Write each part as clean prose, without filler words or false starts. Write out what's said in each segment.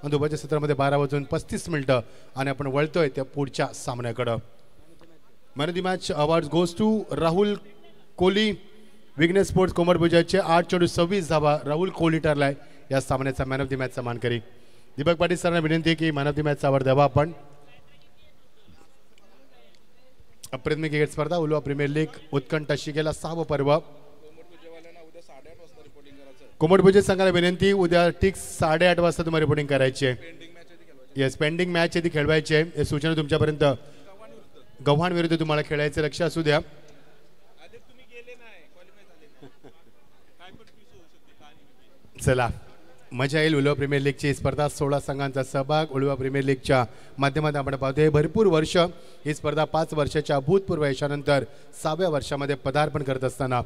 आणि दुपारच्या सत्रामध्ये 12:35 आणि आपण वळतोय त्या पुढच्या सामन्याकडे. Man of the match award goes to Rahul Kohli. Vighnesh sports कोमरभुजाचे 8-26 धावा राहुल कोहली ठरलाय या सामन्याचा मॅन ऑफ द मॅचचा मानकरी. दीपक पाटील सरांना विनंती की मॅन ऑफ द मॅचचा अवॉर्ड द्यावा आपण. अप्रतिम क्रिकेट स्पर्धा उलवा प्रीमियर लीग उत्कंठ शिकेला 6वं पर्व. कोमरभुजे संघाला विनंती उद्या ठीक 8:30 वाजता तुम्हाला रिपोर्टिंग करायची आहे. येस पेंडिंग मॅच आहे ती खेळवायची आहे. हे सूचना तुमच्यापर्यंत. गव्हाण विरुद्ध तुम्हाला खेळायचं लक्ष असू द्या. चला मजा येईल. उलवा प्रीमियर लीगची स्पर्धा 16 संघांचा सहभाग उलवा प्रीमियर लीगच्या माध्यमातून आपण पाहतोय. भरपूर वर्ष ही स्पर्धा 5 वर्षाच्या अभूतपूर्व यशानंतर 6व्या वर्षामध्ये पदार्पण करत असताना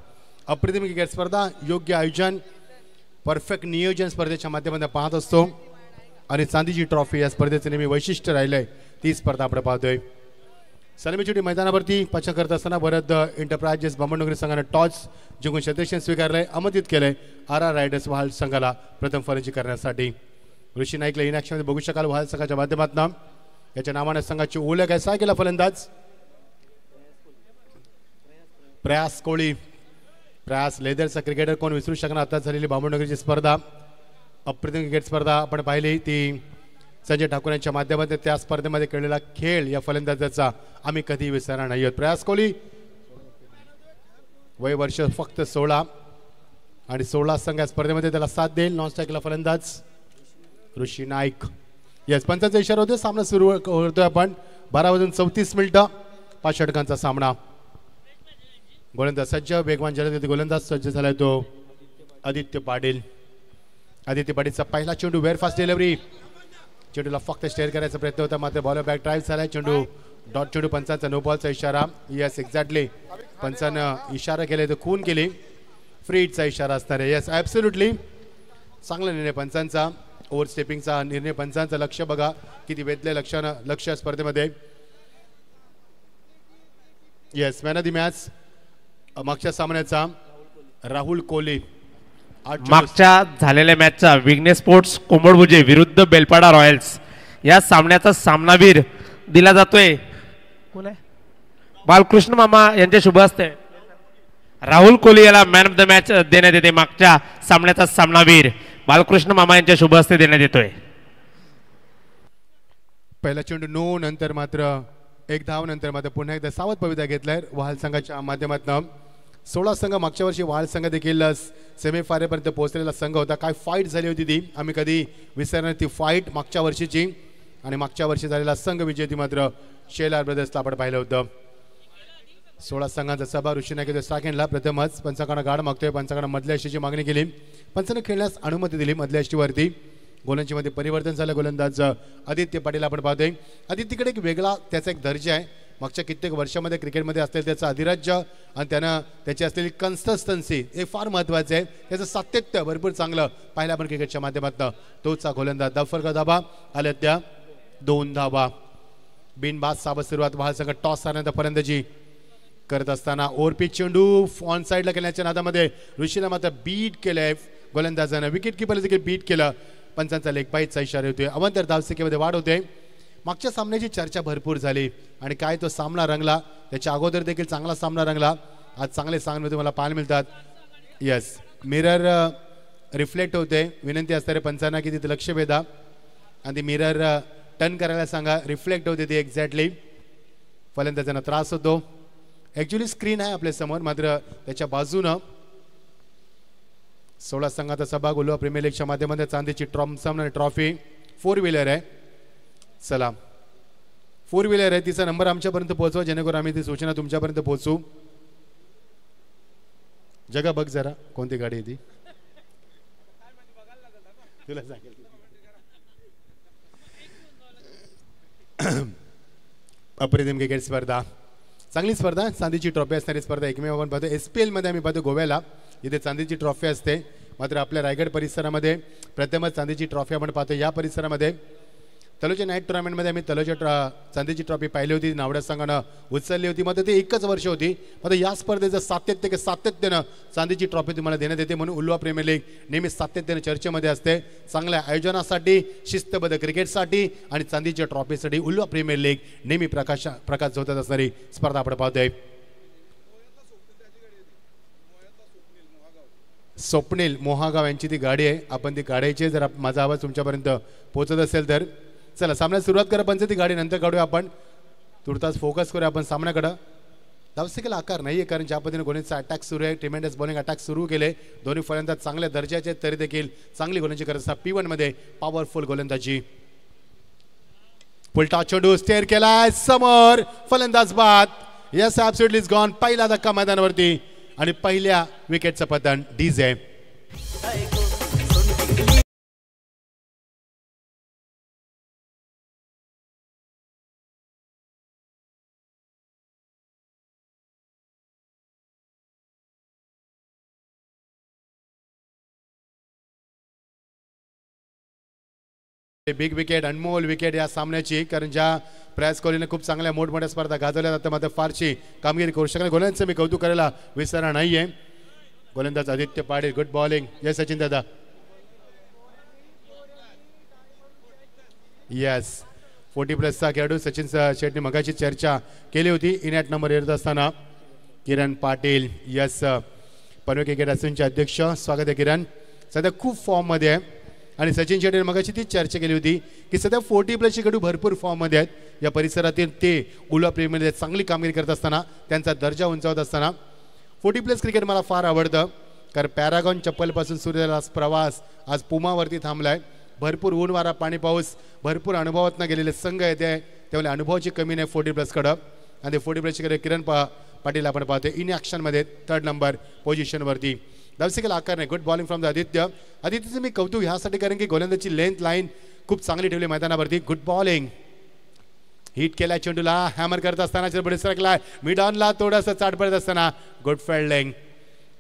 अप्रतिम क्रिकेट स्पर्धा योग्य आयोजन परफेक्ट नियोजन स्पर्धेच्या माध्यमातून पाहत असतो. आणि चांदीची ट्रॉफी या स्पर्धेचं नेहमी वैशिष्ट्य राहिलंय. ती स्पर्धा आपण पाहतोय. सलामीची मैदानावरती पछा करत असताना भरत एंटरप्राइजेस बंबनगरी संघाने टॉस जिंकून क्षेत्ररक्षण स्वीकारलंय. आमंत्रित केलंय RR रायडर्स वहाल संघाला प्रथम फलंदाजी करण्यासाठी. ऋषी नाईकला इन ॲक्शनमध्ये बघू शकाल वहाल संघाच्या माध्यमातून. याच्या नावाने संघाची ओळख आहे. 6 केला फलंदाज प्रयास कोळी. प्रयास लेदरचा क्रिकेटर कोण विसरू शकणार. आता झालेली बांबनगरीची स्पर्धा अप्रतिम क्रिकेट स्पर्धा आपण पाहिली ती संजय ठाकूर यांच्या माध्यमातून. त्या स्पर्धेमध्ये खेळलेला खेळ या फलंदाजाचा आम्ही कधी विसरणार नाही आहोत. प्रयास कोहली वय वर्ष फक्त 16 आणि 16 संघ या स्पर्धेमध्ये त्याला साथ देईल. नॉन स्ट्राईकला फलंदाज ऋषी नाईक. येस पंचांचा इशारा होते. सामना सुरू करतोय आपण. 12:34 5 षटकांचा सामना. गोलंदाज सज्ज वेगवान जलदगती गोलंदाज सज्ज झालाय तो आदित्य पाटील. आदित्य पाटीलचा पहिला चेंडू वेअर फास्ट डिलिव्हरी. चेंडूला फक्त स्टेअर करायचा प्रयत्न होता मात्र बॉलर बॅक ड्राईव्ह झालाय. चेंडू डॉट चेंडू पंचांचा नो बॉलचा इशारा. येस एक्झॅक्टली पंचानं इशारा केले तर खून केली. फ्री हिटचा इशारा असणार आहे. येस ॲब्सोल्युटली चांगला निर्णय पंचांचा. ओव्हर स्टेपिंगचा निर्णय पंचांचा. लक्ष बघा किती वेधले लक्ष स्पर्धेमध्ये. Yes man of the match मागच्या सामन्याचा राहुल कोहली. मागच्या झालेल्या मॅचचा विघ्नेश स्पोर्ट्स कोमरभुजे विरुद्ध बेलपाडा रॉयल्स या सामन्याचा सामनावीर दिला जातोय. कोण आहे? बालकृष्ण मामा यांच्या शुभ हस्ते राहुल कोहली याला मॅन ऑफ द मॅच देण्यात येते. मागच्या सामन्याचा सामनावीर बालकृष्ण मामा यांच्या शुभ हस्ते देण्यात येतोय. पहिला चेंडू नो नंतर मात्र 1 धाव नंतर मात्र पुन्हा एकदा सावध पवित्रा घेतलाय वहाल संघाच्या माध्यमातून. 16 संघ मागच्या वर्षी वहाल संघ देखील सेमीफायनलपर्यंत पोहोचलेला संघ होता. काय फाईट झाली होती ती आम्ही कधी विसरणार ती फाईट मागच्या वर्षीची. आणि मागच्या वर्षी झालेला संघ विजेती मात्र शेलार ब्रदर्सला आपण पाहिलं होतं. 16 संघांचा सहभाग ऋषी नाईक स्टाकेंडला प्रथमच पंचांकडे गाड मागतोय. पंचांकडे मधल्या यष्टीची मागणी केली. पंचाने खेळण्यास अनुमती दिली मधल्या यष्टीवरती. गोलंदाजी मध्ये परिवर्तन झालं. गोलंदाज आदित्य पाटील आपण पाहतोय. आदित्यकडे एक वेगळा त्याचा एक दर्जा आहे. मागच्या कित्येक वर्षामध्ये क्रिकेटमध्ये असलेलं त्याचं अधिराज्य आणि त्यानं त्याची असलेली कन्सिस्टन्सी हे फार महत्त्वाचं आहे. त्याचं सातत्य भरपूर चांगलं पाहिलं आपण क्रिकेटच्या माध्यमातून. तोचा गोलंदाज दफरका धाबा आल्या त्या 2 धावा. बिनबाद साबत सुरुवात वहाल संघ टॉस सारण्याचा फलंदाजी करत असताना ओव्हरपिच चेंडू ऑन साईडला केल्याच्या नादामध्ये ऋषीला मात्र बीट केलंय गोलंदाजानं. विकेट किपरला देखील बीट केलं. पंचांचा लेग बाईटचा इशारा होतोय. अवंतर धावसंख्येमध्ये वाढ होते. मागच्या सामन्याची चर्चा भरपूर झाली आणि काय तो सामना रंगला. त्याच्या अगोदर देखील चांगला सामना रंगला. आज चांगले सामने तुम्हाला पाहायला मिळतात. येस मिरर रिफ्लेक्ट होते. विनंती असणारे पंचांना की तिथे लक्ष वेधा आणि ती मिरर टर्न करायला सांगा. रिफ्लेक्ट होते ती एक्झॅक्टली. फलंदाजांना त्रास होतो. ॲक्च्युली स्क्रीन आहे आपल्यासमोर मात्र त्याच्या बाजूनं 16 संघाचा सहभाग उलवा प्रीमियर लीगच्या माध्यमातून चांदीची ट्रॉफी 4 व्हीलर आहे. चला 4 व्हीलर आहे. तिचा नंबर आमच्यापर्यंत पोहोचवा जेणेकरून आम्ही ती सूचना तुमच्यापर्यंत पोहोचू. जगा बघ जरा कोणती गाडी आहे ती तुला सांगेल. अप्रतिम क्रिकेट स्पर्धा चांगली स्पर्धा. चांदीची ट्रॉफी असणारी स्पर्धा एकमेव आपण पाहतो. SPL मध्ये आम्ही पाहतो गोव्याला इथे चांदीची ट्रॉफी असते. मात्र आपल्या रायगड परिसरामध्ये प्रथमच चांदीची ट्रॉफी आपण पाहतो. या परिसरामध्ये तलोजा नाईट टुर्नामेंटमध्ये आम्ही तलोजा चांदीची ट्रॉफी पाहिली होती, नावड्या संघानं उचलली होती. मात्र ते एकच वर्ष होती. मात्र या स्पर्धेचं सातत्यानं चांदीची ट्रॉफी तुम्हाला देण्यात येते. म्हणून उल्वा प्रीमियर लीग नेहमी सातत्याने चर्चेमध्ये असते. चांगल्या आयोजनासाठी, शिस्तबद्ध क्रिकेटसाठी आणि चांदीच्या ट्रॉफीसाठी उल्वा प्रीमियर लीग नेहमी प्रकाश झोतात असणारी स्पर्धा आपण पाहतोय. स्वप्नील मोहागाव यांची ती गाडी आहे. आपण ती काढायची, जर माझा आवाज तुमच्यापर्यंत पोहोचत असेल तर. चला सामन्यात सुरुवात करा. पण ती गाडी नंतर काढूया आपण. तुर्तास फोकस करूया आपण सामन्याकडं. धावसंख्येला आकार नाही आहे, कारण ज्या पद्धतीने गोलंदाजीचा अटॅक सुरू आहे, ट्रिमेंडस बॉलिंग अटॅक सुरू केले. दोन्ही फलंदाज चांगल्या दर्जाचे तरी देखील चांगली गोलंदाजी करत असतात. P1 मध्ये पॉवरफुल गोलंदाजी. फुलटा चेंडू स्टेअर केलाय समोर, फलंदाज बाद. Yes absolutely is gone. पहिला धक्का मैदानावरती आणि पहिल्या विकेटचं पतन डीजे. बिग विकेट, अनमोल विकेट या सामन्याची, कारण ज्या प्रयास कोहलीने खूप चांगल्या मोठमोठ्या स्पर्धा गाजवल्या जातात मात्र फारशी कामगिरी करू शकले. गोलंदाजांचं मी कौतुक करायला विसरणार नाहीये. गोलंदाज Aditya Patil, good bowling. Yes Sachin दादा. येस 40+ खेळाडू सचिन शेट्टी मगाची चर्चा केली होती. इन ॲट नंबर येत असताना किरण पाटील. यस पनवेल क्रिकेट असोसिएशनचे अध्यक्ष, स्वागत आहे किरण. सध्या खूप फॉर्ममध्ये आहे आणि सचिन शेट्टी मगाशी ती चर्चा केली होती की सध्या 40+ खेळाडू भरपूर फॉर्ममध्ये आहेत या परिसरातील. ते उल्हा प्रीमियर लीग चांगली कामगिरी करत असताना, त्यांचा दर्जा उंचावत असताना 40+ क्रिकेट मला फार आवडतं. कारण पॅरागॉन चप्पलपासून सुरू झालेला प्रवास आज पुमावरती थांबलाय. भरपूर ऊन वारा पाणी पाऊस, भरपूर अनुभवातनं गेलेले संघ येते, त्यामुळे अनुभवाची कमी नाही 40+ कडं. आणि 40+ कडे किरण पाटील आपण पाहतोय इन ॲक्शनमध्ये 3rd नंबर पोझिशनवरती. धावसंख्येला आकार नाही. Good bowling from the Aditya. आदित्यचं मी कौतुक ह्यासाठी कारण की गोलंदाजी लेंथ लाईन खूप चांगली ठेवली मैदानावरती. Good bowling. हिट केला चेंडूला, हॅमर करत असताना चेंडू सरकलाय मिड ऑनला, थोडंसं चाट पडत असताना गुड फिल्डिंग.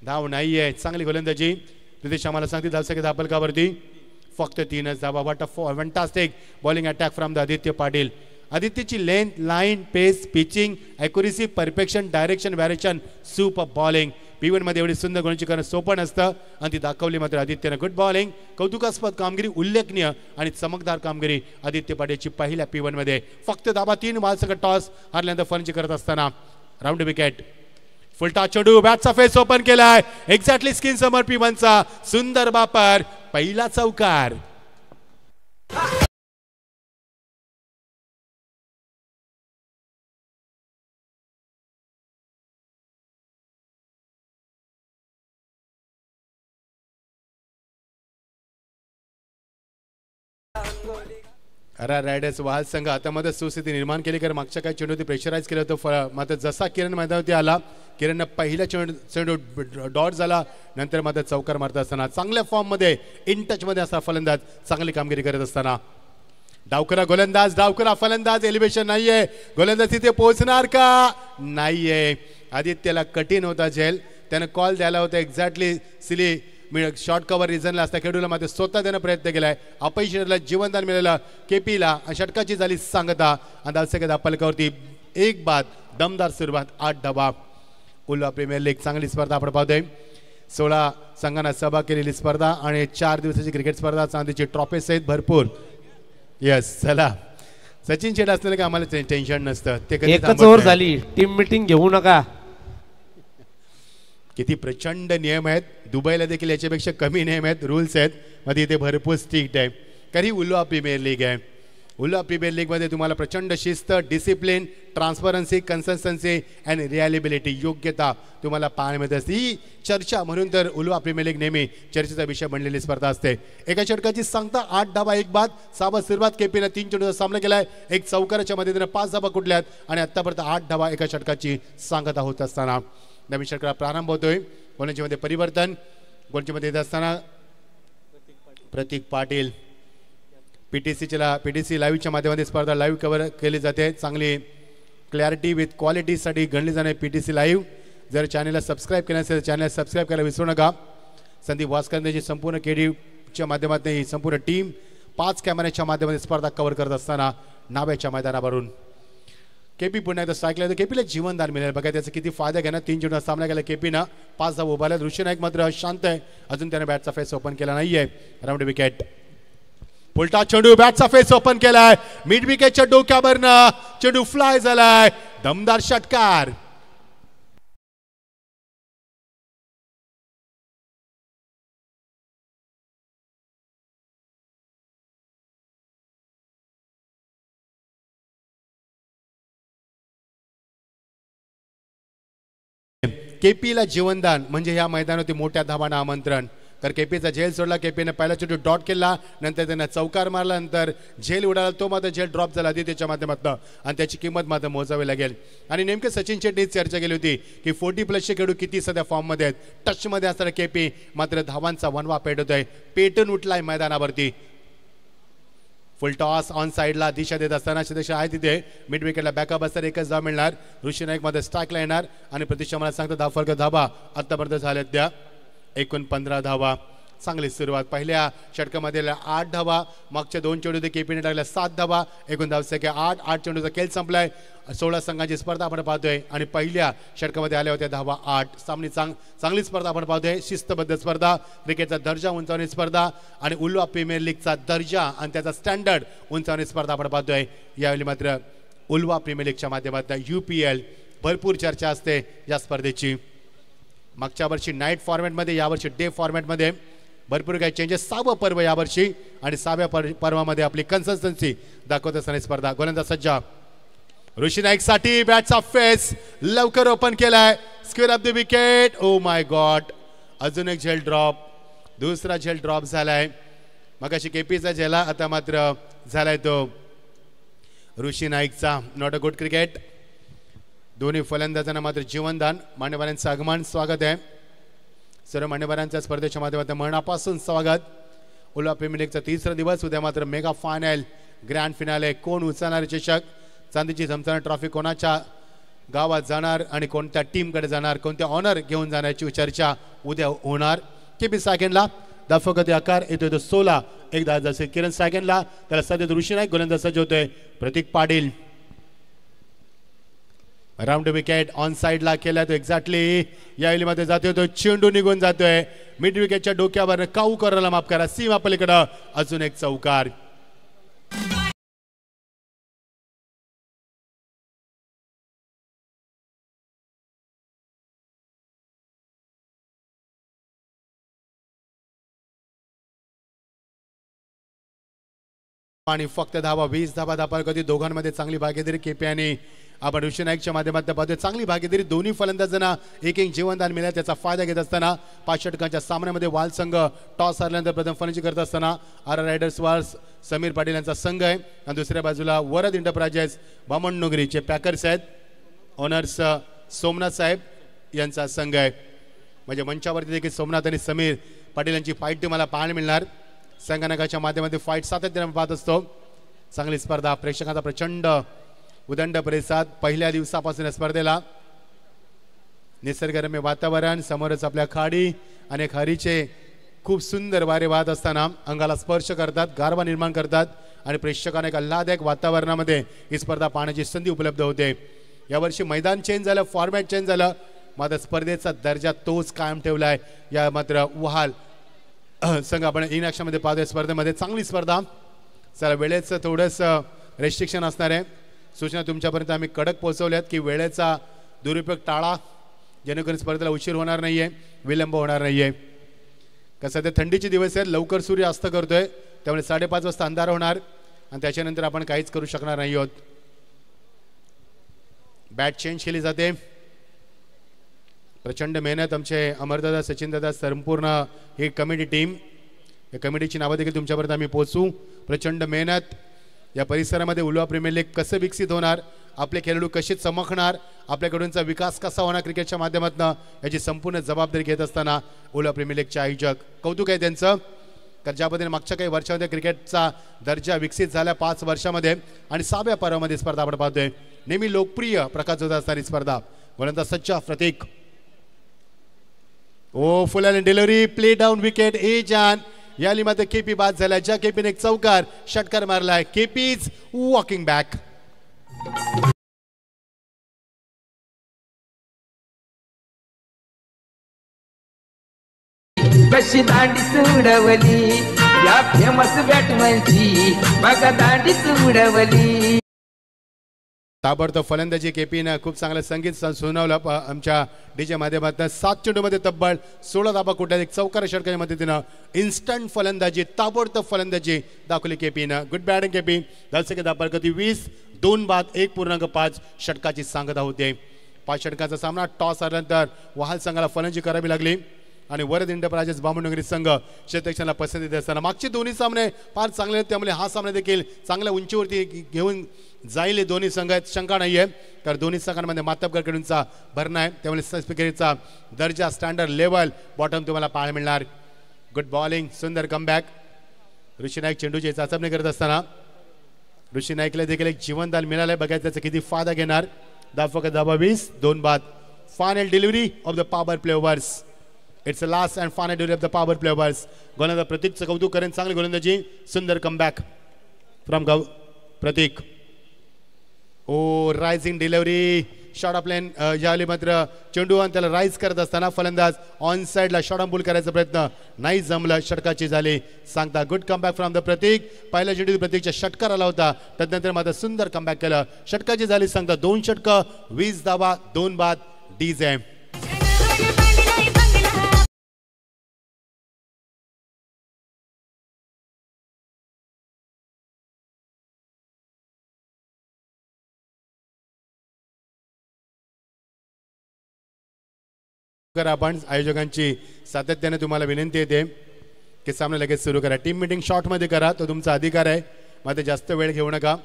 धाव नाहीये. चांगली गोलंदाजी. प्रितेश आम्हाला सांगतील धावसंख्या धापलकावरती फक्त 3च धावा. What a fantastic bowling attack from the Aditya Patil. आदित्यची length line pace pitching accuracy perfection direction variation super bowling. P1 मध्ये एवढी सुंदर गोलंदाजी करणं सोपं नसतं आणि ती दाखवली मात्र आदित्यनं. Good bowling. कौतुकास्पद कामगिरी, उल्लेखनीय आणि चमकदार कामगिरी आदित्य पाटीलची पहिल्या P1 मध्ये. फक्त धाबा 3 मालसकट टॉस हारल्यानंतर फलंदाजी करत असताना राऊंड विकेट. फुलटा चेंडू बॅटचा फेस ओपन केलाय एक्झॅक्टली स्किन समोर. P1 चा सुंदर बापर, पहिला चौकार. रायडर्स वाहल संघ आता मध्ये सुस्थिती निर्माण केली, कारण मागच्या काही चेंडूवरती प्रेशराईज केलं होतं. मात्र जसा किरण मैदानावरती आला, किरणनं पहिला चेंडू डॉट झाला, नंतर मात्र चौकार मारत असताना चांगल्या फॉर्ममध्ये इन टचमध्ये असा फलंदाज चांगली कामगिरी करत असताना. डावकरा गोलंदाज, डावकरा फलंदाज. एलिव्हेशन नाहीये. गोलंदाज तिथे पोहोचणार का? नाहीये. आदित्यला कठीण होता झेल. त्यानं कॉल द्यायला होता एक्झॅक्टली सिली शॉर्ट कव्हर रिझनला असता खेळूला मात्र स्वतः त्यानं प्रयत्न केलाय. अपयशाला जीवनदान मिळालं KPला. षटकाची झाली सांगता आणि धावसंख्या धापलकावरती 1 बाद. दमदार सुरुवात, 8 धावा. उल्हा प्रीमियर लीग चांगली स्पर्धा आपण पाहतोय. 16 संघांना सहभाग केलेली स्पर्धा आणि 4 दिवसाची क्रिकेट स्पर्धा. चांदीची ट्रॉफीज आहेत भरपूर. येस चला सचिन शेट असलेलं का आम्हाला टेन्शन नसतं. ते कधी एकच ओव्हर झाली, टीम मीटिंग घेऊ नका. किती प्रचंड नियम आहेत. दुबईला देखील याच्यापेक्षा कमी नियम आहेत, रूल्स आहेत. मध्ये इथे भरपूर स्ट्रिक्ट आहे. कारण ही उल्हा प्रीमियर लीग आहे. उल्हा प्रीमियर लीगमध्ये तुम्हाला प्रचंड शिस्त, डिसिप्लिन, ट्रान्सपरन्सी, कन्सिस्टन्सी अँड रिअलिबिलिटी, योग्यता तुम्हाला पाहायला मिळत असते. ही चर्चा म्हणून तर उल्हा प्रीमियर लीग नेहमी चर्चेचा विषय बनलेली स्पर्धा असते. एका षटकाची सांगता 8 धावा 1 बाद. 6 सुरुवात. KPनं 3 चेंडूचा सामना केलाय. एक चौकाराच्या मदतीने 5 धावा कुठल्यात आणि आतापर्यंत 8 धावा एका षटकाची सांगता होत असताना नवीन षटकाला प्रारंभ होतोय. गोलंदाजीमध्ये परिवर्तन. गोलंदाजीमध्ये येत असताना प्रतीक पाटील. PTC लाईव्हच्या माध्यमातून स्पर्धा लाईव्ह कव्हर केली जाते. चांगली क्लॅरिटी विथ क्वालिटीसाठी गणली जाणारी PTC लाईव्ह. जर चॅनलला सबस्क्राईब केलं असेल तर चॅनल सबस्क्राईब करायला विसरू नका. संदीप वास्करची संपूर्ण KDच्या माध्यमातून ही संपूर्ण टीम 5 कॅमेऱ्याच्या माध्यमातून स्पर्धा कव्हर करत असताना नाव्याच्या मैदानावरून केपी पुन्हा एकदा स्ट्राईकला येतो. केपीला जीवनदान मिळेल बघा, त्याचा किती फायदा घ्या ना. 3 चेंडू सामना केला केपीनं, 5 धावा उभारल्या. ऋषी नाईक मात्र शांत आहे, अजून त्याने बॅटचा फेस ओपन केला नाहीये. Round wicket. उलटा चेंडू बॅटचा फेस ओपन केलाय, मिड विकेटच्या डोक्यावरनं चेंडू फ्लाय झालाय. दमदार षटकार. केपीला जीवनदान म्हणजे या मैदानावरती मोठ्या धावांना आमंत्रण. तर केपीचा झेल सोडला, केपीने पहिला चेंडू डॉट केला, नंतर त्यानं चौकार मारला, नंतर झेल उडाला, तो मात्र झेल ड्रॉप झाला त्याच्या माध्यमातून आणि त्याची किंमत मात्र मोजावी लागेल. आणि नेमके सचिन शेट्टी चर्चा केली होती की 40+ खेळाडू किती सध्या फॉर्ममध्ये आहेत. टचमध्ये असताना केपी मात्र धावांचा वनवा पेटवतोय, पेटून उठलाय मैदानावरती. फुल टॉस ऑन साईडला दिशा देत असताना क्षेत्रक्षण आहे तिथे मिड विकेटला बॅकअप असताना एकच धाव मिळणार. ऋषी नाईक मध्ये स्ट्राईकला येणार आणि प्रतीक्षा मला सांगतो धावफलक धावा आतापर्यंत झाल्यात त्या एकूण 15 धावा. चांगली सुरुवात. पहिल्या षटकामध्ये 8 धावा, मागच्या 2 चेंडूत केपीने टाकल्या 7 धावा, एकूण धावसंख्या 8 चेंडूचा खेळ संपलाय. 16 संघांची स्पर्धा आपण पाहतोय आणि पहिल्या षटकामध्ये आल्या होत्या धावा 8. सामनी चांगली स्पर्धा आपण पाहतोय, शिस्तबद्ध स्पर्धा, क्रिकेटचा दर्जा उंचावणी स्पर्धा आणि उल्वा प्रीमियर लीगचा दर्जा आणि त्याचा स्टँडर्ड उंचावणी स्पर्धा आपण पाहतोय. यावेळी मात्र उल्वा प्रीमियर लीगच्या माध्यमातून UPL भरपूर चर्चा असते या स्पर्धेची. मागच्या वर्षी नाईट फॉर्मॅटमध्ये, यावर्षी डे फॉर्मॅटमध्ये भरपूर काही चेंजेस. 6वं पर्व यावर्षी आणि 6व्या पर्वामध्ये आपली कन्सिस्टन्सी दाखवत असताना स्पर्धा. गोलंदाज सज्जा. ऋषी नाईक साठी बॅटचा फेस लवकर ओपन केलाय, square of the wicket. Oh my God, अजून एक झेल ड्रॉप, दुसरा झेल ड्रॉप झालाय. मगाशी केपीचा झेला, आता मात्र झालाय तो ऋषी नाईकचा. Not a good cricket. दोन्ही फलंदाजांना मात्र जीवनदान. मान्यवरांचं आगमन स्वागत आहे. सर्व मान्यवरांच्या स्पर्धेच्या माध्यमातून मनापासून स्वागत. उल्वा प्रीमियर लीगचा 3रा दिवस. उद्या मात्र मेगा फायनल, ग्रँड फिनाले. कोण उचलणार चषक, चांदीची चमचम ट्रॉफी कोणाच्या गावात जाणार आणि कोणत्या टीमकडे जाणार, कोणत्या ऑनर घेऊन जाण्याची चर्चा उद्या होणार. केपी सेकंडला धावफलक आकार येतोय तो 16. एक धाव जसे किरण सेकंडला, त्याला सध्या ऋषी नाईक. गोलंदाज सज्ज होतोय प्रतीक पाटील. राऊंड विकेट ऑन साईडला केला तो एक्झॅक्टली यावेळी मध्ये जातोय तो चेंडू निघून जातोय मिड विकेटच्या डोक्यावर. काऊ करायला माफ करा, सीमा पलीकडं अजून एक चौकार. आणि फक्त धावा 20 धावा धापा. कधी दोघांमध्ये चांगली भागीदारी केपी आणि आपण ऋषी नाईकच्या माध्यमातून पाहतोय. चांगली भागीदारी. दोन्ही फलंदाजांना एक जीवनदान मिळालं, त्याचा फायदा घेत असताना 5 षटकांच्या सामन्यामध्ये वाल संघ टॉस हरल्यानंतर प्रथम फलंदाजी करत असताना RR riders wars Sameer Patil यांचा संघ आहे आणि दुसऱ्या बाजूला वरद इंटरप्राइजेस बामणनगरीचे पॅकर्स आहेत. ओनर्स सोमनाथ साहेब यांचा संघ आहे. म्हणजे मंचावरती देखील सोमनाथ आणि समीर पाटील यांची फाईट तुम्हाला पाहायला मिळणार. संगणकाच्या माध्यमातून फाईट सातत्याने पाहत असतो. चांगली स्पर्धा, प्रेक्षकांचा प्रचंड उदंड प्रतिसाद. पहिल्या दिवसापासून स्पर्धेला निसर्गरम्य वातावरण, समोरच आपल्या खाडी आणि खाडीचे खूप सुंदर वारे वाहत असताना अंगाला स्पर्श करतात, गारवा निर्माण करतात आणि प्रेक्षकांना एक आल्हाददायक वातावरणामध्ये ही स्पर्धा पाहण्याची संधी उपलब्ध होते. यावर्षी मैदान चेंज झालं, फॉर्मॅट चेंज झालं, मात्र स्पर्धेचा दर्जा तोच कायम ठेवलाय. या मात्र वहाल संघ आपण इन ॲक्शनमध्ये पाहतोय. स्पर्धेमध्ये चांगली स्पर्धा. चला, वेळेचं थोडंसं रेस्ट्रिक्शन असणार आहे. सूचना तुमच्यापर्यंत आम्ही कडक पोहोचवल्यात की वेळेचा दुरुपयोग टाळा, जेणेकरून स्पर्धेला उशीर होणार नाही आहे, विलंब होणार नाही आहे. कसं ते थंडीचे दिवस आहेत, लवकर सूर्य अस्त करतोय, त्यामुळे 5:30 वाजता अंधार होणार आणि त्याच्यानंतर आपण काहीच करू शकणार नाही आहोत. बॅट चेंज केली जाते. प्रचंड मेहनत आमचे अमरदादा, सचिनदादा, संपूर्ण ही कमिटी टीम, या कमिटीची नावं देखील तुमच्यापर्यंत आम्ही पोहोचू. प्रचंड मेहनत. या परिसरामध्ये उल्वा प्रीमियर लीग कसे विकसित होणार, आपले खेळाडू कसे चमकणार, आपल्याकडूनचा विकास कसा होणार क्रिकेटच्या माध्यमातून, याची संपूर्ण जबाबदारी घेत असताना उल्वा प्रीमियर लीगचे आयोजक कौतुक आहे त्यांचं. तर ज्या पद्धतीने मागच्या काही वर्षामध्ये क्रिकेटचा दर्जा विकसित झाला 5 वर्षामध्ये आणि 6व्या पर्वामध्ये स्पर्धा आपण पाहतोय. नेहमी लोकप्रिय प्रकाश होत असणारी स्पर्धा. गोलंदाज सच्चा Pratik. Oh full and delivery, play down wicket, edge या मध्ये केपी बाद झाला. ज्या केपीने एक चौकार षटकार मारलाय. KP is walking back. कशी दांडीच उडवली या फेमस बॅटमॅनची बघा दांडीच उडवली. ताबडतोब फलंदाजी केपीनं खूप चांगलं संगीत सुनावलं आमच्या डीजे माध्यमातून. 7 चेंडूमध्ये तब्बल 16 धाबा कुठे एक चौकार षटकाच्या मदतीनं इन्स्टंट फलंदाजी ताबडतोब फलंदाजी दाखवली केपीनं. Good batting KP. दर्शक धाबा गती 20 2 बाद 1.5 षटकाची सांगता होते. 5 षटकाचा सामना टॉस आल्यानंतर वहाल संघाला फलंदाजी करावी लागली आणि वरद इंटरप्राइजेस बामणनगरी संघ क्षेत्ररक्षणाला पसंती देत असताना मागचे दोन्ही सामने फार चांगले आहेत. त्यामुळे हा सामना देखील चांगल्या उंचीवरती घेऊन जाईल दोन्ही संघ आहेत. शंका नाही आहे कारण दोन्ही संघांमध्ये मातबगडकडूनचा भरणा आहे. त्यामुळे स्पीकरचा दर्जा स्टँडर्ड लेवल बॉटम तुम्हाला पाहायला मिळणार. Good bowling. सुंदर कमबॅक. ऋषी नाईक चेंडूची चाचपणी करत असताना ऋषी नाईकला देखील एक जीवनदान मिळालंय. बघायचं त्याचा किती फायदा घेणार. धाबा 20 2 बाद. Final delivery of the power play overs. It's a last and final delivery of the power play overs. गोलंदाज प्रतीकचं कौतुक करेन. चांगली गोलंदाजी. सुंदर comeback from Pratik. Oh rising delivery. Short of line यावेळी मात्र चेंडू आणि त्याला राईज करत असताना फलंदाज ऑन साईडला शॉर्ट ऑन बॉल करायचा प्रयत्न नाही जमलं. षटकाची झाली सांगता. गुड कमबॅक फ्रॉम द प्रतीक. पहिल्या चेंडू प्रतीकच्या षटकार आला होता. त्यानंतर मात्र सुंदर कमबॅक केलं. षटकाची झाली सांगता. 2 षटकं 20 धावा 2 बाद. डीजे आपण आयोजकांची सातत्याने तुम्हाला विनंती येते की सामना लगेच सुरू करा. टीम मीटिंग शॉर्ट मध्ये करा. तो तुमचा अधिकार आहे. मात्र जास्त वेळ घेऊ नका.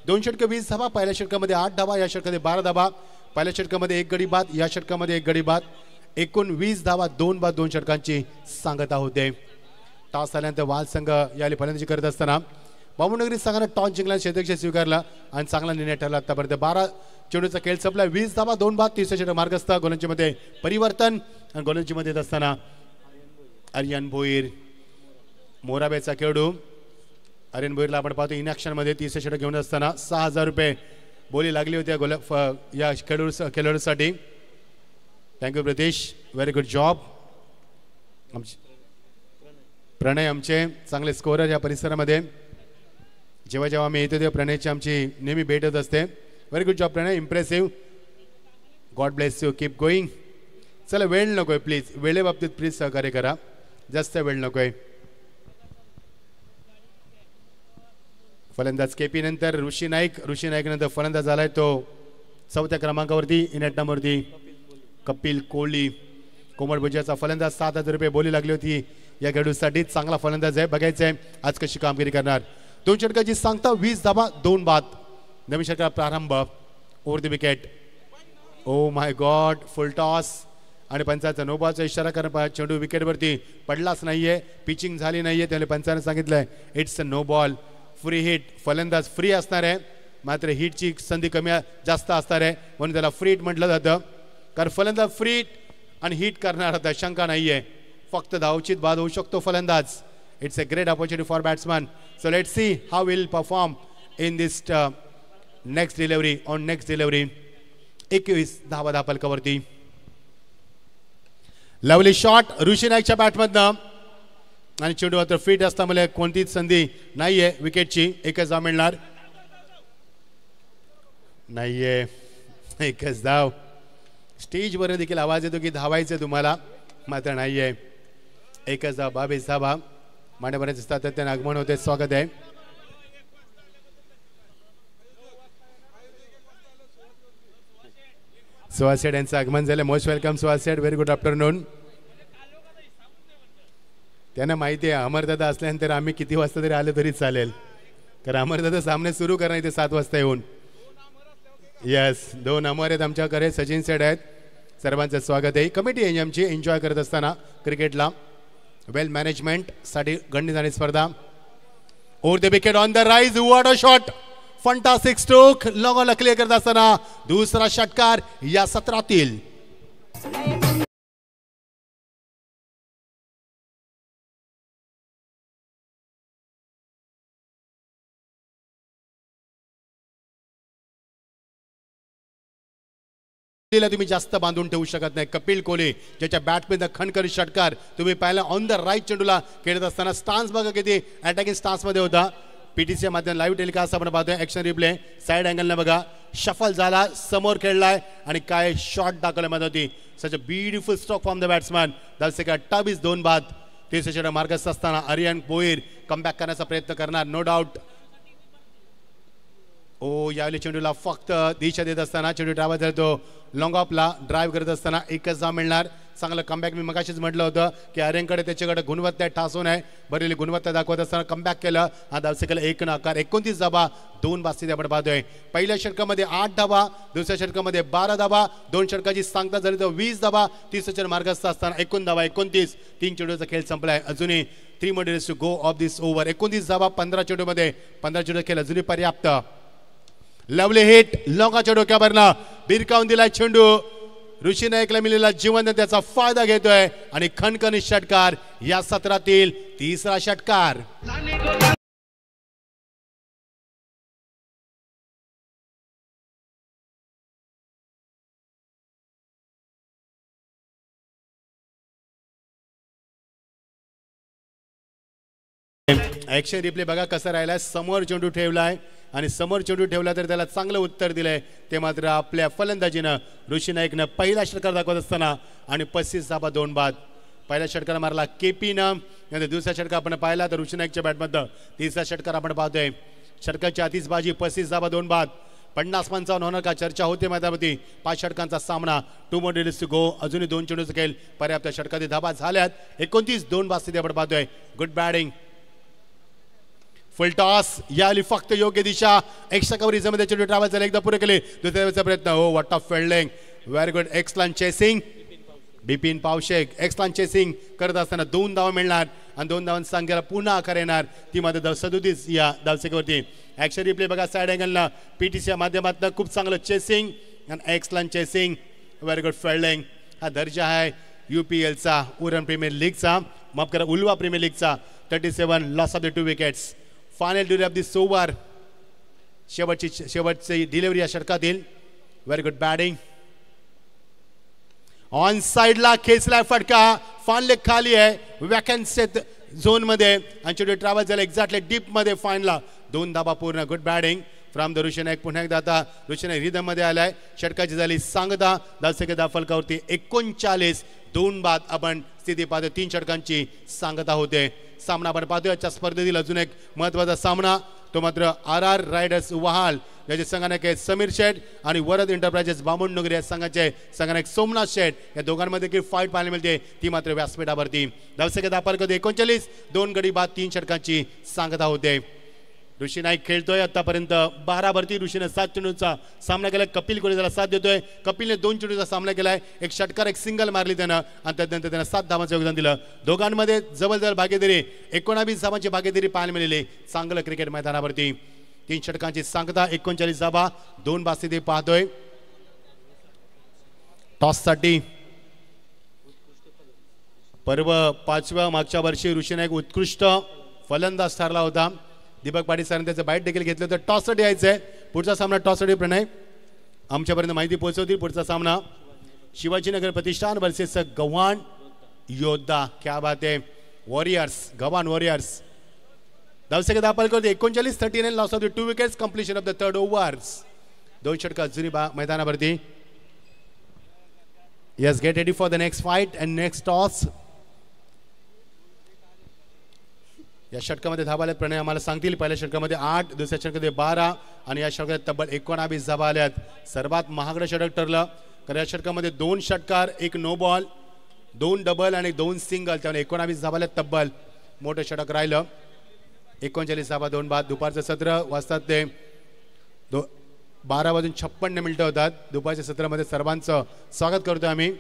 2 षटकं 20 धावा. पहिल्या षटकामध्ये 8 धावा. या षटकामध्ये 12 धावा. पहिल्या षटकामध्ये 1 गडी बाद. या षटकामध्ये 1 गडी बाद. एकूण 20 धावा 2 बाद 2 षटकांची सांगता होते. टॉस आल्यानंतर वाल संघ याला फलंदाजी करत असताना बामणनगरी संघाने टॉस जिंकला. क्षेत्ररक्षण स्वीकारला आणि चांगला निर्णय ठरला. आतापर्यंत 12 चेंडूचा खेळ संपला. 20 धावा 2 बाद. 30 षटक मार्गस्थ. गोलंदाजीमध्ये परिवर्तन आणि गोलंदाजीमध्ये येत असताना आर्यन भोईर मोराबेचा खेळाडू. आर्यन भोईरला आपण पाहतो इनॅक्शन मध्ये 30 षटक घेऊन असताना 6000 रुपये बोली लागली होती या खेळाडूसाठी. Thank you Pratish. Very good job. Pranay आमचे चांगले स्कोरर या परिसरामध्ये. जेव्हा जेव्हा आम्ही येतो तेव्हा प्रणयची आमची नेहमी भेट होत असते. Very good job Pranay. Impressive. God bless you. Keep going. चला वेळ नकोय प्लीज. वेळेबाबतीत प्लीज सहकार्य करा. जास्त वेळ नकोय. फलंदाज केपी नंतर ऋषी नाईक. ऋषी नाईक नंतर फलंदाज झालाय तो 4थ्या क्रमांकावरती इनेट नंबरवरती कपिल कोहली. कोमडभुजाचा फलंदाज. 7000 रुपये बोली लागली होती या खेळाडूसाठी. चांगला फलंदाज आहे. बघायचं आहे आज कशी कामगिरी करणार. 2 षटकाची सांगता. 20 धावा 2 बाद. नवीन षटकाला प्रारंभ. Over the wicket. Oh my God. Full toss आणि पंचाचा नो बॉलचा इशारा करून चेंडू विकेटवरती पडलाच नाहीये. पिचिंग झाली नाहीये. त्याने पंचाने सांगितलंय it's a no ball. Free hit. फलंदाज फ्री असणार आहे. मात्र हिटची संधी कमी जास्त असणार आहे म्हणून त्याला फ्री हिट म्हटलं जातं. कारण फलंदाज फ्री हिट आणि हिट करणार होता. शंका नाहीये. फक्त धावचित बाद होऊ शकतो फलंदाज. It's a great opportunity for batsman. So let's see how will perform in this next delivery. On next delivery 21 धावा धापलकावरती. लवली शॉट ऋषी नाईकच्या बॅटमधनं आणि चेंडू मात्र फिट असल्यामुळे कोणतीच संधी नाहीये विकेटची. एकच धाव मिळणार. नाहीये. एकच धाव. स्टेजवर देखील आवाज येतो की धावायचं तुम्हाला. मात्र नाहीये. एकच धाव. 22 धावा. मान्यवरांचे सातत्याने आगमन होते. स्वागत आहे. सुहास शेठ यांचं आगमन झालं. Most welcome Suhas Sheth. Very good afternoon. त्यांना माहिती आहे अमरदादा असल्यानंतर आम्ही किती वाजता तरी आले तरी चालेल. कारण अमरदादा सामने सुरू करणार इथे 7 वाजता येऊन. यस 2 अमर आहेत आमच्याकडे. सचिन शेठ आहेत. सर्वांचं स्वागत आहे. कमिटी आहे आमची एन्जॉय करत असताना क्रिकेटला वेल मॅनेजमेंट साठी गणली जाणारी स्पर्धा. Over the wicket on the rise. What a shot. Fantastic stroke. Long clear करत असताना दुसरा षटकार या सत्रातील. कोहलीला तुम्ही जास्त बांधून ठेवू शकत नाही. कपिल कोहली ज्याच्या बॅटमध्ये खणखरी षटकार तुम्ही पाहिला ऑन द राईट चेंडूला खेळत असताना स्टान्स बघा किती अटॅकिंग स्टान्स मध्ये होता. पीटीसी माध्यम लाईव्ह टेलिकास्ट आपण पाहतोय. ऍक्शन रिप्ले साईड अँगलने बघा शफल झाला समोर खेळलाय आणि काय शॉट दाखवला मध्ये होती. Such a beautiful stroke from the batsman. दर्शक 28 2 बाद. तिसऱ्या षटक मार्गस्थ असताना आर्यन भोईर कमबॅक करण्याचा प्रयत्न करणार नो डाऊट. यावेळी चेंडूला फक्त दिशा देत असताना चेंडू ड्रायव्हर धरतो लॉंग ऑफला ड्राईव्ह करत असताना एकच धाव मिळणार. चांगलं कमबॅक मी मगाशीच म्हटलं होतं की आर्यनकडे त्याच्याकडे गुणवत्ता ठासून आहे. बरेली गुणवत्ता दाखवत असताना कमबॅक केलं. हा धावसेकला 1 नकार 29 धाबा 2 बास्ती आपण पाहतोय. पहिल्या षटकामध्ये 8 धाबा दुसऱ्या षटकामध्ये 12 धाबा 2 षटकाची सांगता झाली तर 20 धाबा. तिसरं षटक मार्गस्थ असताना 29 धाबा 29 3 चेंडूचा खेळ संपलाय. अजूनही 3 more to go of this over. 29 धाबा 15 चेंडूमध्ये 15 चेंडू खेळ अजूनही पर्याप्त. लवली हिट लॉंगाच्या डोक्यावरनं बिरकावून दिलाय चेंडू. ऋषी नाईकला मिळालेला जिवंत त्याचा फायदा घेतोय आणि खणखणीत षटकार या सत्रातील तिसरा षटकार. ऍक्शन रिप्ले बघा कसा राहिलाय. समोर चेंडू ठेवलाय आणि समोर चेंडू ठेवला तर त्याला चांगलं उत्तर दिलंय. ते मात्र आपल्या फलंदाजीनं ऋषी नाईकनं पहिला षटकार दाखवत असताना आणि 35 धाबा 2 बाद. पहिला षटकार मारला केपीनं. दुसरा षटकार आपण पाहिला तर ऋषी नाईकच्या बॅटमधलं तिसरा षटकार आपण पाहतोय. षटकाची आतिषबाजी 35 धाबा 2 बाद. 50-55 होणार का चर्चा होते मैदानावरती. 5 षटकांचा सामना 2 more to go. अजूनही 2 चेंडूचा खेळ पर्याप्त. षटकातील धाबा झाल्यात 29 2 बाद स्थिती आपण पाहतोय. गुड बॅटिंग फुल टॉस याली फक्त योग्य दिशा. एक्स्ट्रा कव्हरेजमध्ये चेंडू ट्रॅव्हल झाला एकदा पुरे केले. दुसऱ्या प्रयत्न what of fielding very good. Excellent chasing Bipin पावशेक एक्सलंट चेसिंग करत असताना 2 धावा मिळणार आणि 2 धावांच्या संख्येला पुन्हा आकार येणार. ती मात्र 37 या धावसंख्येवरती. ऍक्शन रिप्ले बघा साईड अँगलला पीटीसीच्या माध्यमातून खूप चांगलं चेसिंग आणि excellent chasing very good fielding. हा दर्जा आहे UPLचा उरण प्रीमियर लीगचा माफ करा उल्वा प्रीमियर लीगचा. 37 loss of the 2 wickets. Final delivery of this over. शेवटची डिलिव्हरी या षटकातील. व्हेरी गुड बॅटिंग ऑन साइडला खेचलाय फटका. फानले खाली आहे वॅकन्सी झोन मध्ये आणि चेंडू ट्रॅव्हल झाला एक्झॅक्टली डीप मध्ये फाईनला 2 धाबा पूर्ण. गुड बॅटिंग फ्रॉम द ऋषी नाईक. पुन्हा एकदा आता ऋषी नाईक रिदम मध्ये आलाय. षटकाची झाली सांगता धावसंख्या फलकावरती 39 2 बाद. आपण स्थिती पाहतो 3 षटकांची सांगता होते. सामना आपण पाहतोय आजच्या स्पर्धेतील अजून एक महत्वाचा सामना तो मात्र RR रायडर्स वहाल याचे संघानायक आहेत समीर शेठ आणि वरद एंटरप्राइजेस बामणनगर या संघाचे संघानायक सोमनाथ शेठ. या दोघांमध्ये देखील फाईट पाहायला मिळते ती मात्र व्यासपीठावरती. धावसंख्या फलक 39 2 गडी बाद 3 षटकांची सांगता होते. ऋषी नाईक खेळतोय आतापर्यंत 12 वरती. ऋषीने 7 चेंडूचा सामना केलाय. कपिल कोहली त्याला साथ देतोय. कपिलने 2 चेंडूचा सामना केलाय. एक षटकार एक सिंगल मारली त्यानं आणि त्यानंतर त्यानं 7 धावांचं योगदान दिलं. दोघांमध्ये जबरदस्त भागीदारी 19 धावांची भागीदारी पाहायला मिळाली चांगलं क्रिकेट मैदानावरती. 3 षटकांची सांगता 39 धाबा 2 बाद स्थिती पाहतोय. टॉससाठी पर्व 5व्या मागच्या वर्षी ऋषी नाईक उत्कृष्ट फलंदाज ठरला होता. दीपक पाटील सरांनी त्याचं बाईट देखील घेतलं तर टॉससाठी यायचंय. पुढचा सामना टॉससाठी प्रणय आमच्यापर्यंत माहिती पोहोचवतील. पुढचा सामना शिवाजीनगर प्रतिष्ठान वर्सेस गव्हाण योद्धा. क्या बात आहे वॉरियर्स गव्हाण वॉरियर्स. धावसंख्या दाखल करते 39 39 loss of the 2 wickets. Completion of the 3rd overs. 2 षटका जुनी मैदानावरती. Yes get ready for the next fight and next toss. या षटकामध्ये धाबा आल्यात प्रणय आम्हाला सांगतील. पहिल्या षटकामध्ये 8 दुसऱ्या षटकामध्ये 12 आणि या षटकात तब्बल 19 धाबा आल्यात. सर्वात महागडं षटक ठरलं कारण या षटकामध्ये 2 षटकार 1 नो बॉल 2 डबल आणि 2 सिंगल त्यामुळे 19 धाबा आल्यात. तब्बल मोठं षटक राहिलं. 39 धाबा 2 बाद. दुपारचं सत्र वाजतात ते 12:56 होतात. दुपारच्या सत्रामध्ये सर्वांचं स्वागत करतोय आम्ही.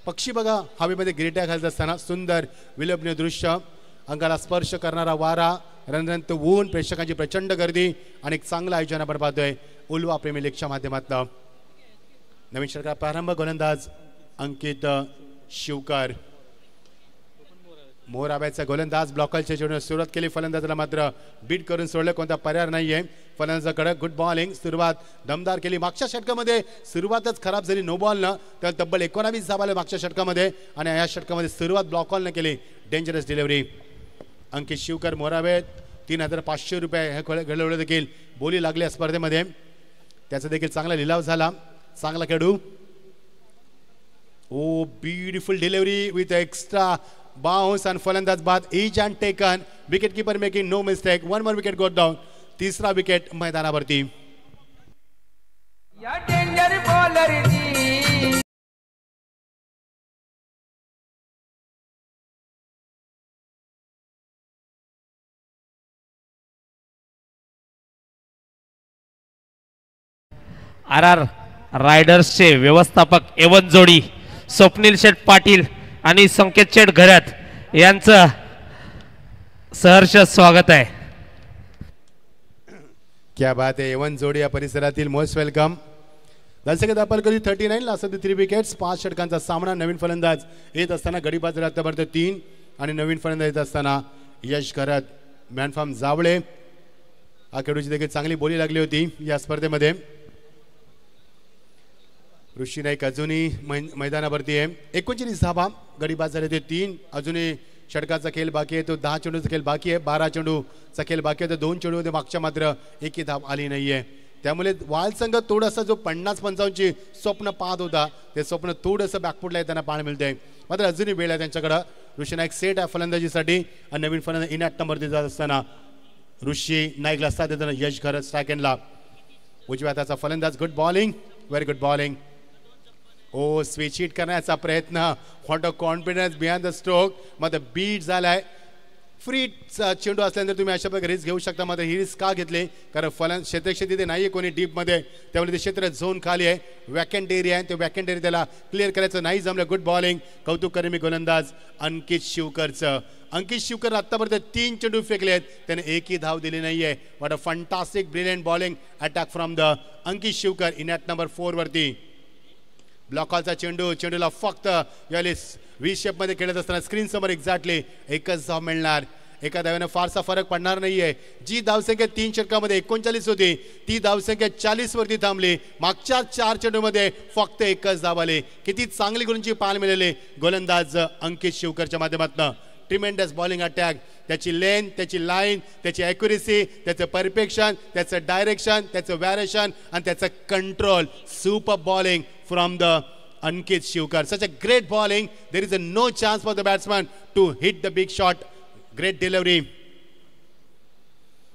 पक्षी बघा हवेमध्ये गिरट्या घालत असताना सुंदर विलोभनीय दृश्य. अंगाला स्पर्श करणारा वारा रणरणत ऊन प्रेक्षकांची प्रचंड गर्दी आणि एक चांगलं आयोजन आपण पाहतोय उल्वा प्रीमियर लीगच्या माध्यमातून. नवीन षटकार प्रारंभ गोलंदाज अंकित शिवकर. मोराब्याचा गोलंदाज ब्लॉकलच्या चेंडूने सुरुवात केली. फलंदाजाला मात्र बीट करून सोडलं. कोणता पर्याय नाहीये. फलंदाजाकडे. गुड बॉलिंग, सुरुवात दमदार केली. मागच्या षटकामध्ये सुरुवातच खराब झाली नो बॉलनं, तर तब्बल 19 धावा आल्या मागच्या षटकामध्ये आणि या षटकामध्ये सुरुवात ब्लॉक ऑलनं केली. Dangerous delivery. अंकित शिवकर मोरावे 3,500 रुपये हे घडवले देखील बोली लागली या स्पर्धेमध्ये. त्याचा देखील चांगला लिलाव झाला. चांगला खेळू. Oh beautiful delivery with extra bounce आणि फलंदाज बाद. Edge and taken. Wicket keeper making no mistake. 1 more wicket got down. तिसरा विकेट मैदानावरती. या डेंजर बॉलरनी RR रायडर्सचे व्यवस्थापक एवन जोडी स्वप्नील शेठ पाटील आणि संकेत शेठ घरात यांचं सहर्ष स्वागत आहे. क्या बात आहे. एवन जोडी या परिसरातील मोस्ट वेलकम. दर्शक दाखल कधी 39 ला असत 3 विकेट्स. 5 षटकांचा सामना. नवीन फलंदाज येत असताना गडीबाज आतापर्यंत 3 आणि नवीन फलंदाज येत असताना यश घरात. मॅनफॉर्म जावळे हा खेळूची देखील चांगली बोली लागली होती या स्पर्धेमध्ये. ऋषी नाईक अजूनही मैदानावरती आहे. 39 धावा. गडीबाज झाले ते 3. अजूनही षटकाचा खेळ बाकी आहे. तो 10 चेंडूचा खेळ बाकी आहे. 12 चेंडूचा खेळ बाकी आहे. तर 2 चेंडूमध्ये मागच्या मात्र एकही धाव आली नाहीये. त्यामुळे वाल संघ थोडासा जो 50-55 स्वप्न पाहत होता ते स्वप्न थोडंसं बॅकफुटला येताना पाहायला मिळतंय. मात्र अजूनही वेळ आहे त्यांच्याकडं. ऋषी नाईक सेट आहे फलंदाजीसाठी आणि नवीन फलंदाज इनॅट नंबरती जात असताना ऋषी नाईकला साथ देताना यश घरत स्ट्रायकेनला. उजव्या हाताचा फलंदाज. Good bowling, very good bowling. Oh switch hit करण्याचा प्रयत्न. What a confidence behind the stroke. मात्र बीट झालाय. फ्री चेंडू असल्यानंतर तुम्ही अशा प्रकारे रिस्क घेऊ शकता. मात्र ही रिस्क का घेतली? कारण क्षेत्र तिथे नाही आहे कोणी डीपमध्ये, त्यामुळे ते क्षेत्र झोन खाली आहे. वॅकंट एरिया आहे. ते वॅकंट एरिया त्याला क्लिअर करायचं नाही जमलं. Good bowling. कौतुक करेन मी गोलंदाज अंकित शिवकरचं. अंकित शिवकर आतापर्यंत 3 चेंडू फेकले आहेत. त्याने एकही धाव दिली नाहीये. What a fantastic brilliant bowling attack from the Ankit Shivkar in at number 4 वरती. ब्लॉकॉलचा चेंडू. चेंडूला फक्त यावेळी व्ही शेपमध्ये खेळत असताना स्क्रीन समोर एक्झॅक्टली एकच धाव मिळणार. एका धाव्यानं फारसा फरक पडणार नाहीये. जी धावसंख्या 3 षटकामध्ये 39 होती ती धावसंख्या 40 वरती थांबली. मागच्या 4 चेंडूमध्ये फक्त एकच धाव आली. किती चांगली गोलंदाजी पाहायला मिळाली गोलंदाज अंकित शिवकरच्या माध्यमातून. Tremendous bowling attack. त्याची लेन, त्याची लाईन, त्याची ॲक्युरेसी, त्याचं परफेक्शन, त्याचं डायरेक्शन, त्याचं व्हॅरेशन आणि त्याचं control. Super bowling from the Ankit Shivkar. Such a great bowling. There is no chance for the batsman to hit the big shot. Great delivery.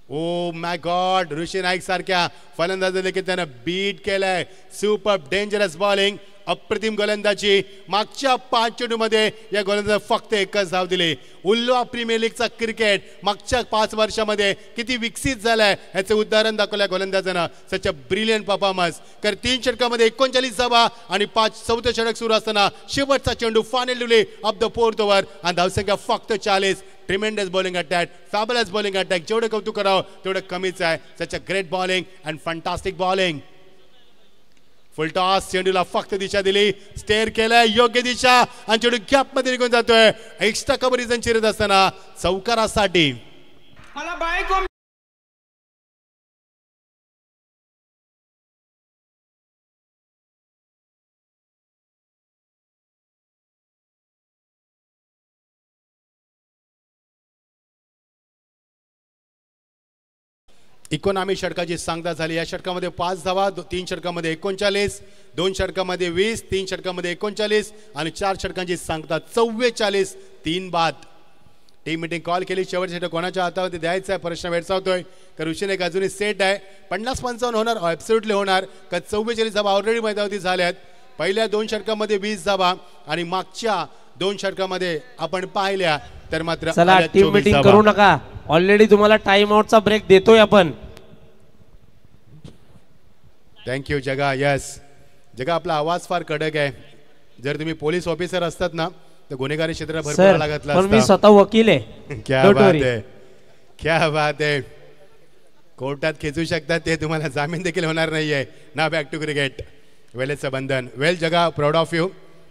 Oh my God. ऋषी नाईक सारख्या फलंदाज देखील त्यानं bit केलंय. Super dangerous bowling. अप्रतिम गोलंदाजी. मागच्या 5 चेंडूमध्ये या गोलंदाजाने फक्त एकच धाव दिली. उल्हास प्रीमियर लीगचा क्रिकेट मागच्या 5 वर्षामध्ये किती विकसित झालाय याचं उदाहरण दाखवलं गोलंदाजानं. सच अ ब्रिलियंट परफॉर्मन्स. कारण 3 षटकामध्ये 39 धावा आणि 4थं षटक सुरू असताना शेवटचा चेंडू final delay of the 4th over आणि धावसंख्या फक्त 40. Tremendous bowling attack. Fabulous bowling attack. जेवढं कौतुक करावं तेवढं कमीच आहे. Such a great bowling and fantastic bowling. Full toss. चेंडूला फक्त दिशा दिली. स्टेअर केलाय योग्य दिशा आणि चेंडू गॅप मध्ये निघून जातोय. एक्स्ट्रा कव्हरेज चिरत असताना चौकारासाठी. मला बायको इकॉनॉमी षटकाची सांगता झाली. या षटकामध्ये 5 धावा. 3 षटकामध्ये 39. 2 षटकामध्ये 20. 3 षटकामध्ये 39 आणि 4 षटकांची सांगता 44. 3 बाद. टीम मीटिंग कॉल केली. शेवटच्या षटक कोणाच्या हातावरती द्यायचा आहे प्रश्न भेडसावतोय. कारण ऋषी नाईक अजूनही सेट आहे. 50-55 होणार. ॲब्सोल्युटली होणार. का 44 धावा ऑलरेडी मैदानावरती झाल्यात. पहिल्या 2 षटकामध्ये 20 धावा आणि मागच्या 2 षटकामध्ये आपण पाहिल्या तर मात्र चला टीम मीटिंग करू नका. ऑलरेडी तुम्हाला टाइम आउटचा ब्रेक देतोय आपण. थँक्यू जगा. यस जगा आपला आवाज फार कडक आहे. जर तुम्ही पोलीस ऑफिसर असतात ना तर गुन्हेगारी क्षेत्रात भरपूर लागत पण मी स्वतः वकील आहे. क्या बात आहे. क्या बात आहे. कोर्टात खेचू शकतात ते तुम्हाला जामीन देखील होणार नाहीये. ना back to cricket. Well it's a बंधन. वेल जगा proud of you.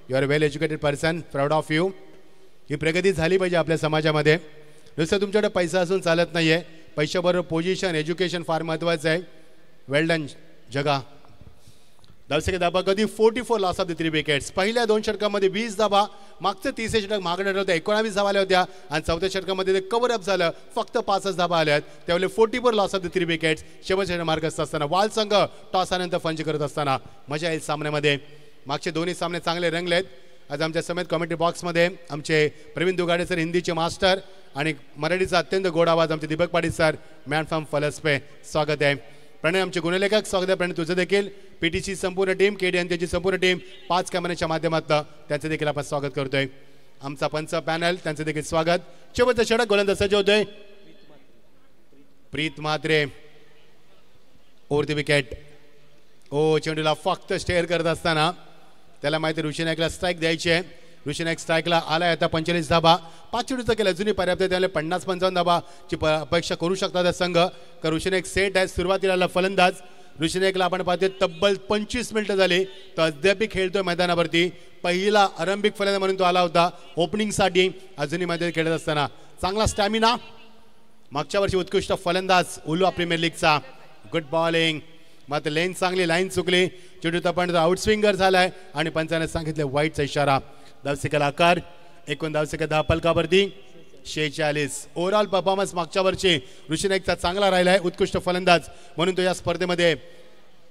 You are well educated person. Proud of you. ही प्रगती झाली पाहिजे आपल्या समाजामध्ये. नुसतं तुमच्याकडे पैसा असून चालत नाहीये. पैशाबरोबर पोझिशन एज्युकेशन फार महत्त्वाचं आहे. वेल डन जगा. धावसंख्या धाबा कधी 44 लॉस ऑफ द 3 विकेट्स. पहिल्या 2 षटकामध्ये 20 धाबा, मागचे 30 षटक मागणं होते 19 धावा आल्या होत्या आणि चौथ्या षटकामध्ये ते कव्हर अप झालं, फक्त 5च धाबा आल्यात. त्यावेळी 44 लॉस ऑफ द 3 विकेट्स. शेवटच्या मार्ग असताना वाल संघ टॉस आल्यानंतर फंच करत असताना मजा येईल सामन्यामध्ये. मागचे दोन्ही सामने चांगले रंगलेत. आज आमच्या समेत कमेंट्री बॉक्समध्ये आमचे प्रवीण दुगाडे सर हिंदीचे मास्टर आणि मराठीचा अत्यंत गोड आवाज आमचे Deepak Patil sir man from Phalaspe. स्वागत आहे. प्रणय आमचे गुणलेखक स्वागत आहे. प्रणय तुझं देखील पीटीची संपूर्ण टीम KD त्यांची संपूर्ण टीम 5 कॅमेऱ्याच्या माध्यमातून त्यांचं देखील आपण स्वागत करतोय. आमचा पंच पॅनल त्यांचं देखील स्वागत. शेवटचा षटक गोलंदाज सज्ज होतोय Preet Mhatre. Over the wicket. ओ चेंडूला फक्त स्टेअर करत असताना त्याला माहिती ऋषी नाईकला स्ट्राईक द्यायची आहे. ऋषी नाईक स्ट्राईकला आलाय आता. 45 धाबा. 5 चेंडूचा केला अजूनही पर्याप्त आहे. त्यामुळे 50-55 धाबाची अपेक्षा करू शकतात संघ. कारण ऋषी नाईक सेट आहे. सुरुवातीला फलंदाज ऋषी नाईकला आपण पाहतोय तब्बल 25 मिनिटं झाली तो अद्याप खेळतोय मैदानावरती. पहिला आरंभिक फलंदाज म्हणून तो आला होता ओपनिंगसाठी. अजूनही मैदान खेळत असताना चांगला स्टॅमिना. मागच्या वर्षी उत्कृष्ट फलंदाज उलवा प्रीमियर लीगचा. Good bowling. मात्र लेन चांगली लाईन चुकली. चेंडूचा पण आउटस्विंगर झालाय आणि पंचाने सांगितले वाईटचा इशारा. धावसंख्येला आकार. एकूण धावसंख्या 10 फलकावरती 46. ओव्हरऑल परफॉर्मन्स मागच्या वर्षी ऋषी नाईकचा चांगला राहिला आहे. उत्कृष्ट फलंदाज म्हणून तो या स्पर्धेमध्ये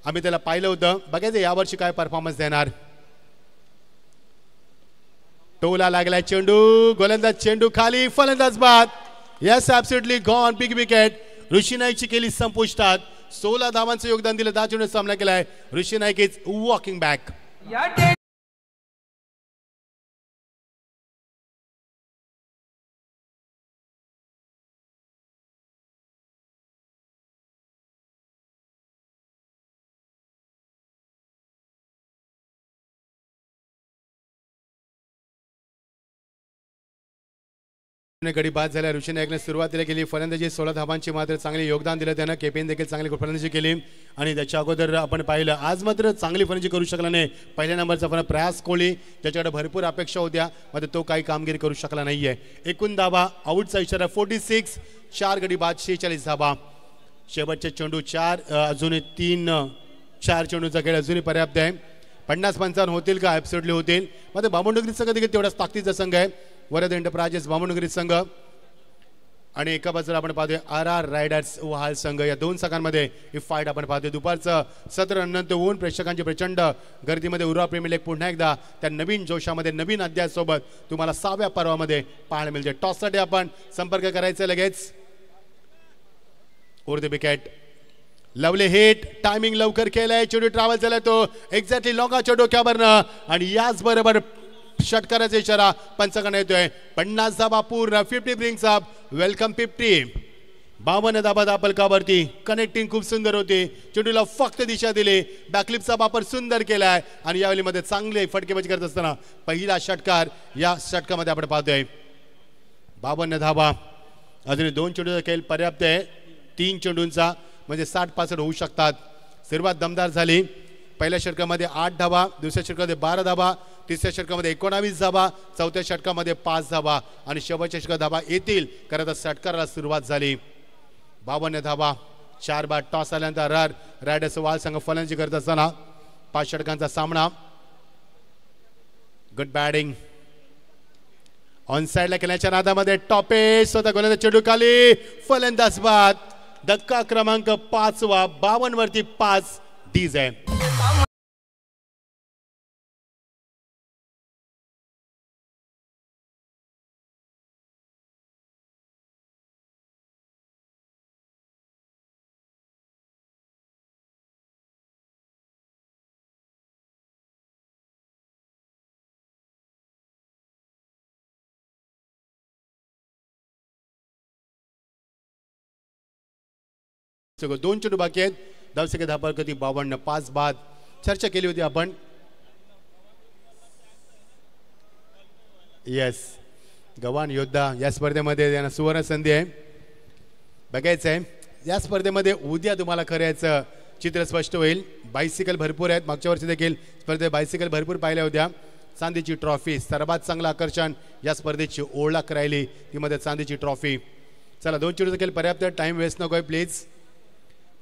आम्ही त्याला पाहिलं होतं. बघायचं यावर्षी काय परफॉर्मन्स देणार. टोला लागलाय चेंडू. गोलंदाज चेंडू खाली. फलंदाज बाद. Yes absolutely gone. Big wicket. Rishi नाईकची केली संपुष्टात. 16 धावांचं योगदान दिलं. 10 चेंडू सामना केलाय. ऋषी नाईक इज वॉकिंग बॅक. गडी बाद झाल्या. ऋषी नाईकने सुरुवातीला केली फलंदाजी. 16 धावांची मात्र चांगले योगदान दिलं त्यानं. KPN देखील चांगली फलंदाजी केली आणि त्याच्या अगोदर आपण पाहिलं आज मात्र चांगली फलंदाजी करू शकला नाही. पहिल्या नंबरचा फलंदाज प्रयास कोहली त्याच्याकडे भरपूर अपेक्षा होत्या मात्र तो काही कामगिरी करू शकला नाहीये. एकूण धावा आऊटचा इशारा 46. 4 गडी बाद 46 धावा. शेवटचे चेंडू 4 अजूनही 3-4 चेंडूचा खेळ अजूनही पर्याप्त आहे. 50-55 होतील का. ॲब्सोल्युटली होतील. मात्र बामणडोंगरी संघ देखील तेवढाच ताकदीचा संघ आहे. वरद एंटरप्राइजेस बामणडोंगरी संघ आणि एका बाजूला आपण पाहतोय RR रायडर्स वहाल संघ. या 2 संघांमध्ये ही फाईट आपण पाहतोय. दुपारचं 17 नंतर होऊन प्रेक्षकांची प्रचंड गर्दीमध्ये उर्वा प्रीमियर लीग पुन्हा एकदा त्या नवीन जोशामध्ये नवीन अध्यायासोबत तुम्हाला 6व्या पर्वामध्ये पाहायला मिळते. टॉससाठी आपण संपर्क करायचा लगेच. Over the wicket. Lovely hit. Timing लवकर केलंय. चेंडू ट्रॅव्हल झालाय तो एक्झॅक्टली लॉंगाच्या डोक्यावरनं आणि याच बरोबर षटकाराचा इशारा पंचाकडे येतोय. 50 धाबा पूर्ण. 50 ब्रिंग्स अप. वेलकम 50. 52 धाबा दापलकावरती. कनेक्टिंग खूप सुंदर होती. चेंडूला फक्त दिशा दिली. बॅकलिपचा वापर सुंदर केलाय आणि यावेळी मध्ये चांगले फटकेबाजी करत असताना पहिला षटकार या षटकामध्ये आपण पाहतोय. 52 धाबा. अजून 2 चेंडूचा खेळ पर्याप्त आहे. 3 चेंडूंचा म्हणजे 60-65 होऊ शकतात. सुरुवात दमदार झाली. पहिल्या षटकामध्ये 8 धाबा. दुसऱ्या षटकामध्ये 12 धाबा. तिसऱ्या षटकामध्ये 19 धाबा. चौथ्या षटकामध्ये 5 धाबा आणि शेवटच्या षटकात धाबा येतील कारण आता षटकाराला सुरुवात झाली. 52 धाबा. 4 बाद. टॉस आल्यानंतर रायडर्स वाल संघ फलंदाजी करत असताना 5 षटकांचा सामना. Good batting. ऑन साइडला केल्याच्या नादामध्ये टॉपेस स्वतः गोलंदाज चेंडू खाली. फलंदाज बाद. धक्का क्रमांक 5वा. 52 वरती 5 डीज आहे. दोन चेंडू बाकी आहेत. धावसंख्या धापा कधी 52. 5 बाद. चर्चा केली होती आपण. येस गव्हाण योद्धा या स्पर्धेमध्ये त्यांना सुवर्ण संधी आहे. बघायचं आहे या स्पर्धेमध्ये उद्या तुम्हाला खरं याचं चित्र स्पष्ट होईल. बायसिकल भरपूर आहेत. मागच्या वर्षी देखील स्पर्धेत बायसिकल भरपूर पाहिल्या होत्या. चांदीची ट्रॉफी सर्वात चांगलं आकर्षण या स्पर्धेची ओळख राहिली ती मध्ये चांदीची ट्रॉफी. चला 2 चेंडू देखील पर्याप्त, टाइम वेस्ट नकोय प्लीज.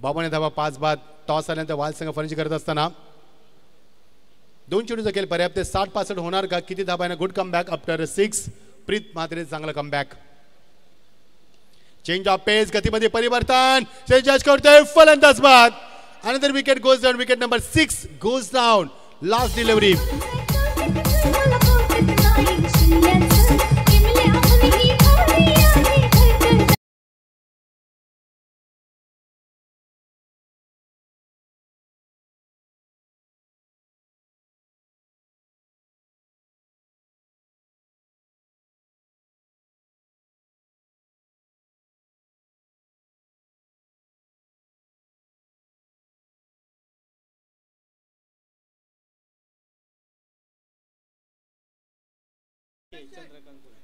बाबाने धावा 5 बाद. टॉस आल्यानंतर वाल संघ फरची करत असताना 2 चेंडू देखील पर्याप्त. 60-65 होणार का? किती धाबा आहे? Good comeback after 6. प्रीत मात्रे चांगला कमबॅक. चेंज ऑफ पेस, गतीमध्ये परिवर्तन. चेंज करतोय फलंदाज बाद. Another wicket goes down. Wicket number 6 goes down. Last delivery.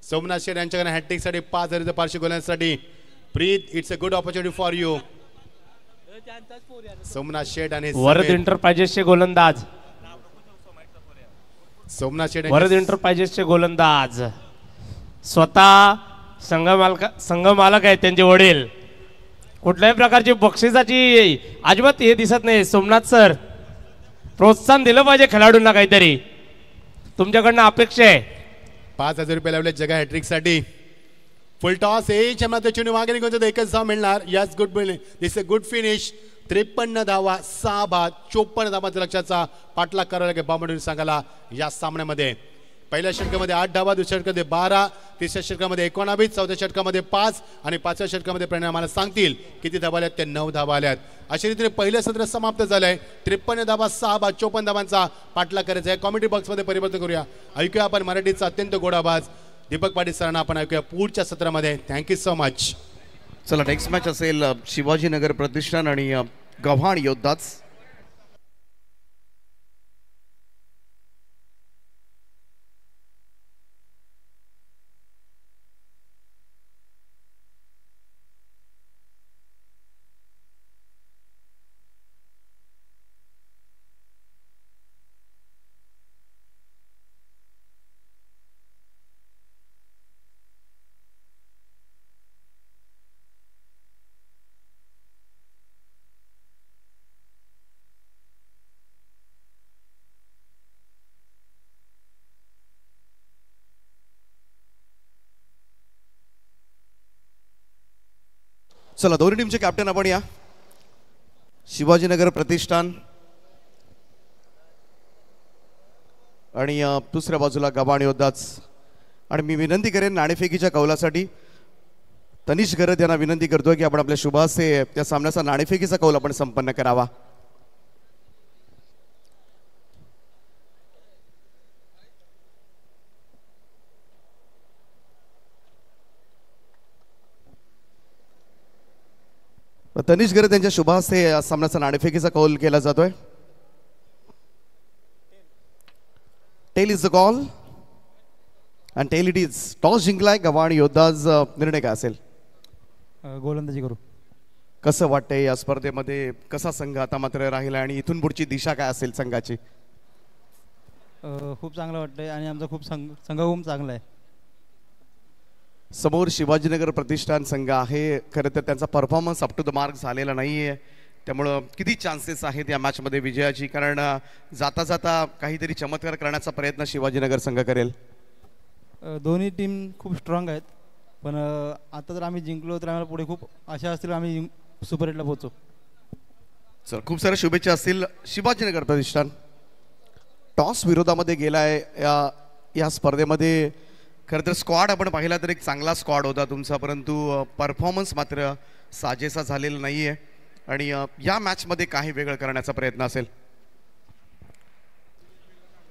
Somnath Sheth यांच्याकडे हॅट्रिक साठी 5,000 पार्श्व गोलंदाजासाठी. Preet, it's a good opportunity for you. Somnath Sheth आणि वरद एंटरप्राइजेसचे गोलंदाज. सोमनाथ शेठ वरद एंटरप्राइजेसचे गोलंदाज स्वतः संघ मालक आहेत. त्यांचे वडील. कुठल्याही प्रकारची बक्षिसाची अजिबात हे दिसत नाही. सोमनाथ सर, प्रोत्साहन दिलं पाहिजे खेळाडूंना. काहीतरी तुमच्याकडनं अपेक्षा आहे. 5,000 रुपये लावले जगा हॅट्रिक साठी. फुल टॉस चेंडू मागे निघून एकच धाव मिळणार. याच good this a good finish. 53 धावा, 6 बाद, 54 धावांच्या लक्षाचा पाठलाग करायला लागेल बामणूर संघाला या सामन्यामध्ये. पहिल्या षटकामध्ये 8 धावा, दुसऱ्या षटकामध्ये 12, तिसऱ्या षटकामध्ये 19, चौथ्या षटकामध्ये 5 आणि 5व्या षटकामध्ये परिणाम आम्हाला सांगतील किती धावा आल्यात. ते 9 धावा आल्यात. अशा रीतीने पहिलं सत्र समाप्त झालंय. 53 धावा, 6 बाद, 54 धावांचा पाठलाग करायचा आहे. कॉमेंट्री बॉक्समध्ये परिवर्तन करूया. ऐकूया आपण मराठीचा अत्यंत गोड आवाज दीपक पाटील सरांना. आपण ऐकूया पुढच्या सत्रामध्ये. Thank you so much. चला नेक्स्ट मॅच असेल शिवाजीनगर प्रतिष्ठान आणि गव्हाण योद्धाच. चला दोन्ही टीमचे कॅप्टन आपण या. शिवाजीनगर प्रतिष्ठान आणि दुसऱ्या बाजूला गव्हाण योद्धाच. आणि मी विनंती करेन नाणेफेकीच्या कौलासाठी तनिष गरद यांना विनंती करतोय की आपण आपल्या शुभासे त्या सामन्याचा नाणेफेकीचा कौल आपण संपन्न करावा. तनिष गरद यांच्या शुभासे या सामन्याचा नाणेफेकीचा कौल केला जातोय. टेल इज द कॉल आणि टेल इट इज. टॉस जिंकलाय गव्हाण योद्धाच. निर्णय काय असेल? गोलंदाजी करू. कसं वाटतंय या स्पर्धेमध्ये? कसा संघ आता मात्र राहिला आणि इथून पुढची दिशा काय असेल संघाची? खूप चांगलं वाटतंय आणि आमचा खूप संघ खूप चांगला आहे. समोर शिवाजीनगर प्रतिष्ठान संघ आहे. खरं तर त्यांचा performance up to the mark झालेला नाही आहे. त्यामुळं किती चान्सेस आहेत या मॅचमध्ये विजयाची? कारण जाता जाता काहीतरी चमत्कार करण्याचा प्रयत्न शिवाजीनगर संघ करेल. दोन्ही टीम खूप स्ट्रॉंग आहेत. पण आता जर आम्ही जिंकलो तर आम्हाला पुढे खूप आशा असतील आम्ही सुपर एटला पोहोचू. सर खूप साऱ्या शुभेच्छा असतील. शिवाजीनगर प्रतिष्ठान टॉस विरोधामध्ये गेलाय या स्पर्धेमध्ये. खरं तर स्क्वॉड आपण पाहिला तर एक चांगला स्क्वॉड होता तुमचा, परंतु परफॉर्मन्स मात्र साजेसा झालेला नाही आहे. आणि या मॅचमध्ये काही वेगळं करण्याचा प्रयत्न असेल.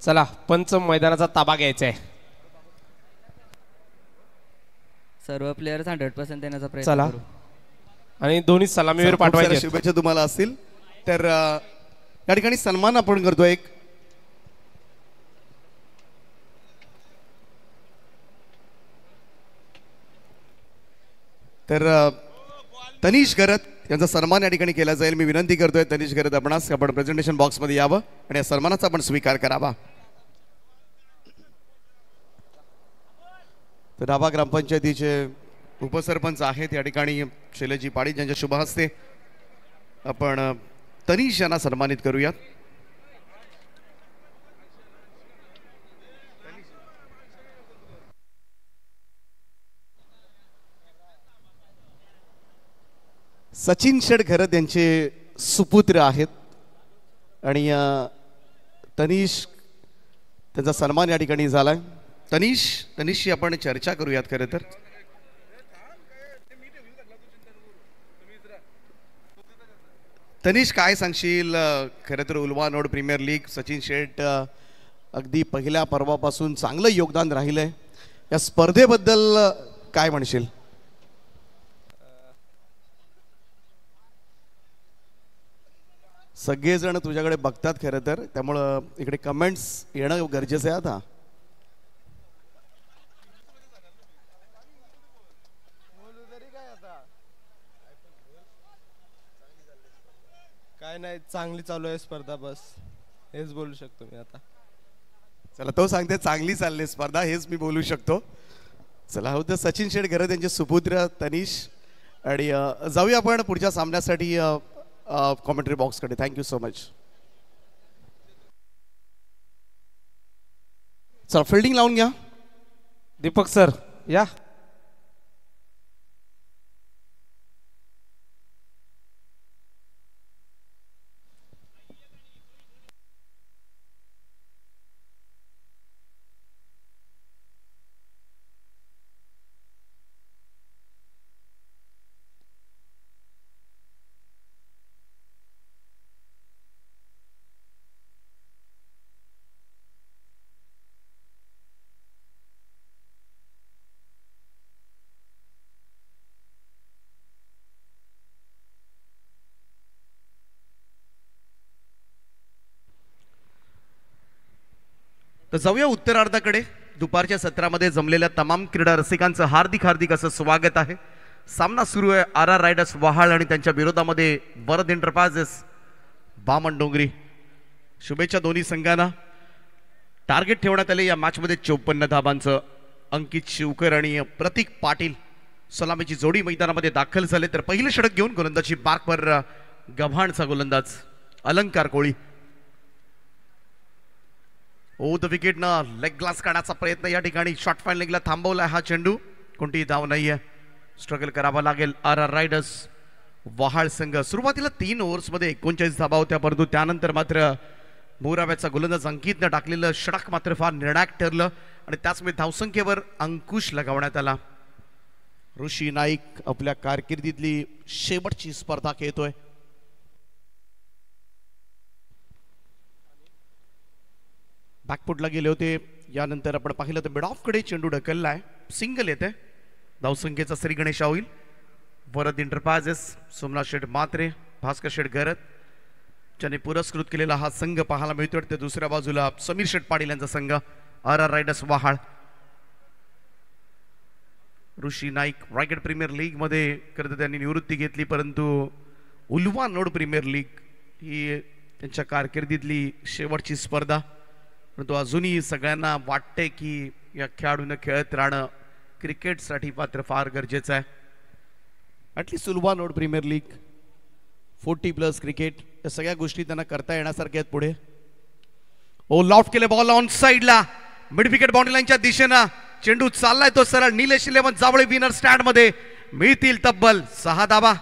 चला पंच मैदानाचा ताबा घ्यायचा आहे. सर्व प्लेयर्स 100% देण्याचा प्रयत्न चला करू. आणि दोन्ही सलामीवर पाठवायचे. शुभेच्छा तुम्हाला असतील. तर या ठिकाणी सन्मान आपण करतोय एक. तर तनिष गरद यांचा सन्मान या ठिकाणी केला जाईल. मी विनंती करतोय तनिष गरद आपणास आपण प्रेझेंटेशन बॉक्समध्ये यावं आणि या सन्मानाचा आपण स्वीकार करावा. तर डाबा ग्रामपंचायतीचे उपसरपंच आहेत या ठिकाणी शैलजी पाडी ज्यांच्या शुभ हस्ते आपण तनीश यांना सन्मानित करूयात. सचिन शेठ घरत यांचे सुपुत्र आहेत आणि तनीश त्यांचा सन्मान या ठिकाणी झालाय. तनीशशी आपण चर्चा करूयात. खरं तर तनीश काय सांगशील? खरं तर Ulwa node premier league Sachin Sheth अगदी पहिल्या पर्वापासून चांगलं योगदान राहिलंय. या स्पर्धेबद्दल काय म्हणशील? सगळेजण तुझ्याकडे बघतात खरं तर, त्यामुळं इकडे कमेंट्स येणं गरजेचं आहे. आता काय नाही, चांगली चालू आहे स्पर्धा, बस हेच बोलू शकतो मी आता. चला, तो सांगते चांगली चालली स्पर्धा, हेच मी बोलू शकतो. चला, हो तर सचिन शेठ घरत यांचे सुपुत्र तनीश. आणि जाऊया आपण पुढच्या सामन्यासाठी कॉमेंट्री बॉक्सकडे. Thank you so much. चला, फिल्डिंग लावून घ्या. दीपक सर या. तर जाऊया उत्तरार्धाकडे. दुपारच्या सत्रामध्ये जमलेल्या तमाम क्रीडा रसिकांचं हार्दिक हार्दिक असं स्वागत आहे. सामना सुरू आहे RR रायडर्स वहाळ आणि त्यांच्या विरोधामध्ये वरद एंटरप्राइजेस बामण डोंगरी. शुभेच्छा दोन्ही संघांना. टार्गेट ठेवण्यात आले या मॅचमध्ये 54 धाबांचं. अंकित शिवकर आणि प्रतीक पाटील सलामीची जोडी मैदानामध्ये दाखल झाले. तर पहिलं षटक घेऊन गोलंदाजी मार्कवर गव्हाणचा गोलंदाज अलंकार कोळी. द विकेटनं लेग ग्लास काढण्याचा प्रयत्न या ठिकाणी. शॉर्ट फाईन लेगला थांबवलाय हा चेंडू. कोणतीही धाव नाहीये. स्ट्रगल करावा लागेल RR रायडर्स वहाळ संघ. सुरुवातीला 3 ओव्हर्समध्ये 39 धाबा होत्या, परंतु त्यानंतर मात्र मोराव्याचा गोलंदाज अंकितनं टाकलेलं षटक मात्र फार निर्णायक ठरलं आणि त्याचमुळे धावसंख्येवर अंकुश लगावण्यात आला. ऋषी नाईक आपल्या कारकिर्दीतली शेवटची स्पर्धा खेळतोय. बॅकफुटला गेले होते. यानंतर आपण पाहिलं तर मिड ऑफकडे चेंडू ढकललाय. सिंगल येते. धावसंख्येचा श्री गणेशा होईल. वरद एंटरप्राइजेस सोमनाथ शेठ मात्रे भास्कर शेठ घरत ज्यांनी पुरस्कृत केलेला हा संघ पाहायला मिळतोय. तर दुसऱ्या बाजूला समीर शेठ पाटील यांचा संघ RR रायडर्स वहाळ. ऋषी नाईक रायगड प्रीमियर लीग मध्ये खरं त्यांनी निवृत्ती घेतली, परंतु उल्वा नोड प्रीमियर लीग ही त्यांच्या कारकिर्दीतली शेवटची स्पर्धा. परंतु अजूनही सगळ्यांना वाटते की या खेळाडूंना खेळत राहणं क्रिकेटसाठी मात्र फार गरजेचं आहे. At least Ulwa node premier league 40+ cricket या सगळ्या गोष्टी त्यांना करता येण्यासारख्या आहेत पुढे. लॉफ्ट केले बॉल ऑन साईडला. मिड विकेट बाउंड्री लाईनच्या दिशेनं चेंडू चाललाय तो सरळ. निलेश 11 जावळे विनर स्टँड मध्ये. मिळतील तब्बल 6 धाबा.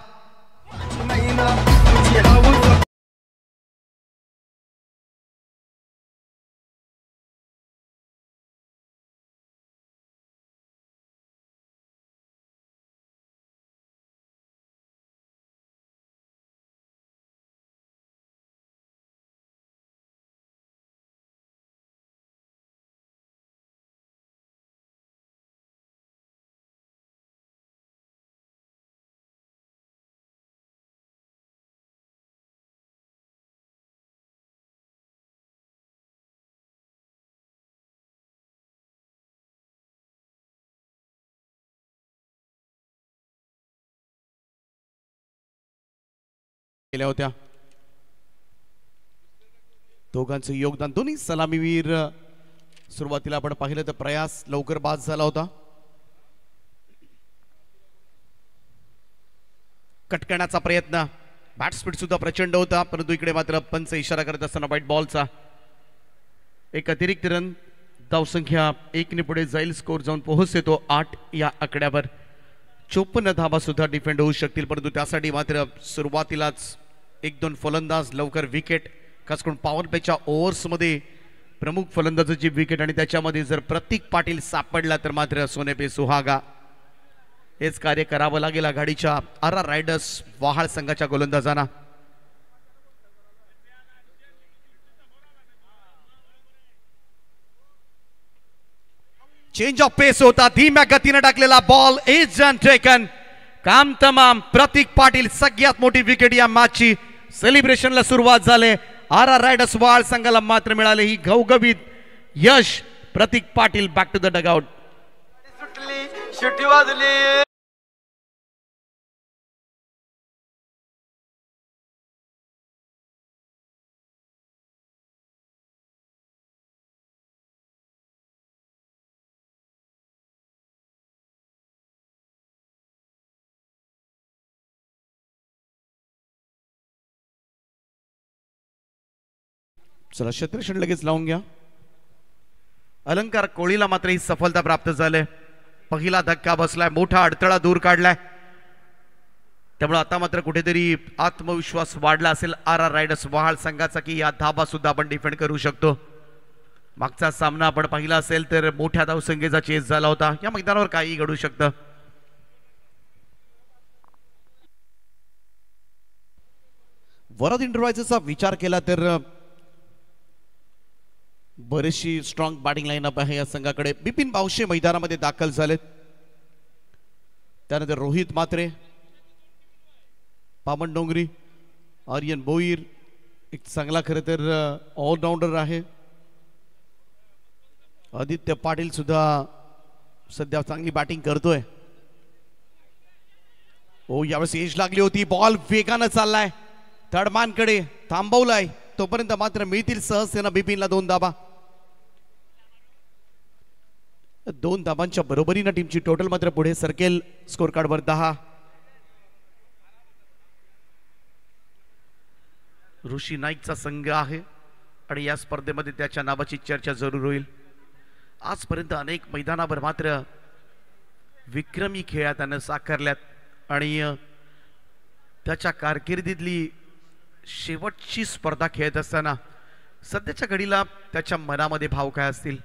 केल्या होत्या. दोघांचं योगदान. दोन्ही सलामीवीर सुरुवातीला आपण पाहिलं तर प्रयास लवकर बाद झाला होता. कट करण्याचा प्रयत्न, बॅट स्पीड सुद्धा प्रचंड होता, परंतु इकडे मात्र पंच इशारा करत असताना व्हाईट बॉलचा. एक अतिरिक्त रन, धावसंख्या 1 ने पुढे जाईल, स्कोर जाऊन पोहोचते तो 8 या आकड्यावर. 54 धावा सुद्धा डिफेंड होऊ शकतील, परंतु त्यासाठी मात्र सुरुवातीलाच 1-2 फलंदाज लवकर विकेट, खास करून पॉवर प्लेच्या ओव्हर्समध्ये प्रमुख फलंदाजाची विकेट, आणि त्याच्यामध्ये जर प्रतीक पाटील सापडला तर मात्र सोने पे सुहागा. हेच कार्य करावं लागेल आघाडीच्या RR रायडर्स वहाळ संघाच्या गोलंदाजांना. चेंज ऑफ पेस होता, धीम्या गतीने टाकलेला बॉल इज अनटेकन. काम तमाम. प्रतीक पाटील सगळ्यात मोठी विकेट या मॅचची. सेलिब्रेशनला सुरुवात झाले. RR रायडर्स वहाळ संघाला मात्र मिळाले ही घवघवीत यश. Prateek Patil back to the dugout. शिट्टी वाजली. चला क्षेत्ररक्षण लगेच लावून घ्या. अलंकार कोळीला मात्र ही सफलता प्राप्त झाली. पहिला धक्का बसलाय, मोठा अडथळा दूर काढलाय, त्यामुळे आता मात्र कुठेतरी आत्मविश्वास वाढला असेल RR रायडर्स वहाळ संघाचा की या धाबा सुद्धा आपण डिफेंड करू शकतो. मागचा सामना आपण पाहिला असेल तर मोठ्या धावसंख्येचा चेस झाला होता. या मैदानावर काही घडू शकतं. वरद इंटरवायझरचा विचार केला तर बरीचशी स्ट्रॉंग बॅटिंग लाईनअप आहे या संघाकडे. बिपिन बावशे मैदानामध्ये दाखल झालेत, त्यानंतर रोहित म्हात्रे, पामन डोंगरी, आर्यन भोईर एक चांगला खरं तर ऑलराऊंडर आहे. आदित्य पाटील सुद्धा सध्या चांगली बॅटिंग करतोय. ओ यावेळेस एज लागली होती, बॉल वेगानं चाललाय, तडमानकडे थांबवलाय, तोपर्यंत मात्र मिळतील सहजतेनं बिपिनला 2 धाबा. 2 धाबांच्या बरोबरीनं टीमची टोटल मात्र पुढे सरकेल स्कोर कार्डवर 10. ऋषी नाईकचा संघ आहे आणि या स्पर्धेमध्ये त्याच्या नावाची चर्चा जरूर होईल. आजपर्यंत अनेक मैदानावर मात्र विक्रमी खेळा त्यानं साकारल्यात आणि त्याच्या कारकिर्दीतली शेवटची स्पर्धा खेळत असताना सध्याच्या घडीला त्याच्या मनामध्ये भाव काय असतील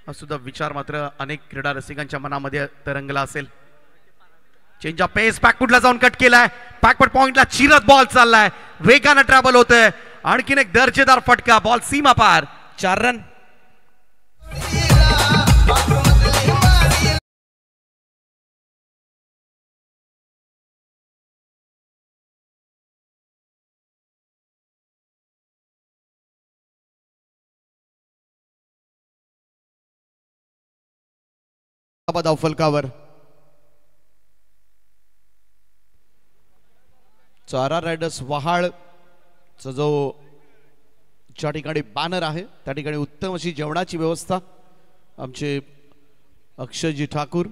हा सुद्धा विचार मात्र अनेक क्रीडा रसिकांच्या मनामध्ये तरंगला असेल. चेंज ऑफ पेस, बॅकफुटला जाऊन कट केलाय, बॅकवर्ड पॉइंटला चिरत बॉल चाललाय, वेगानं ट्रॅव्हल होतोय, आणखीन एक दर्जेदार फटका, बॉल सीमा पार. 4 रन. धाव फलकावर RR रायडर्स वहाळ चा जो ज्या ठिकाणी बॅनर आहे त्या ठिकाणी उत्तम अशी जेवणाची व्यवस्था आमचे अक्षयजी ठाकूर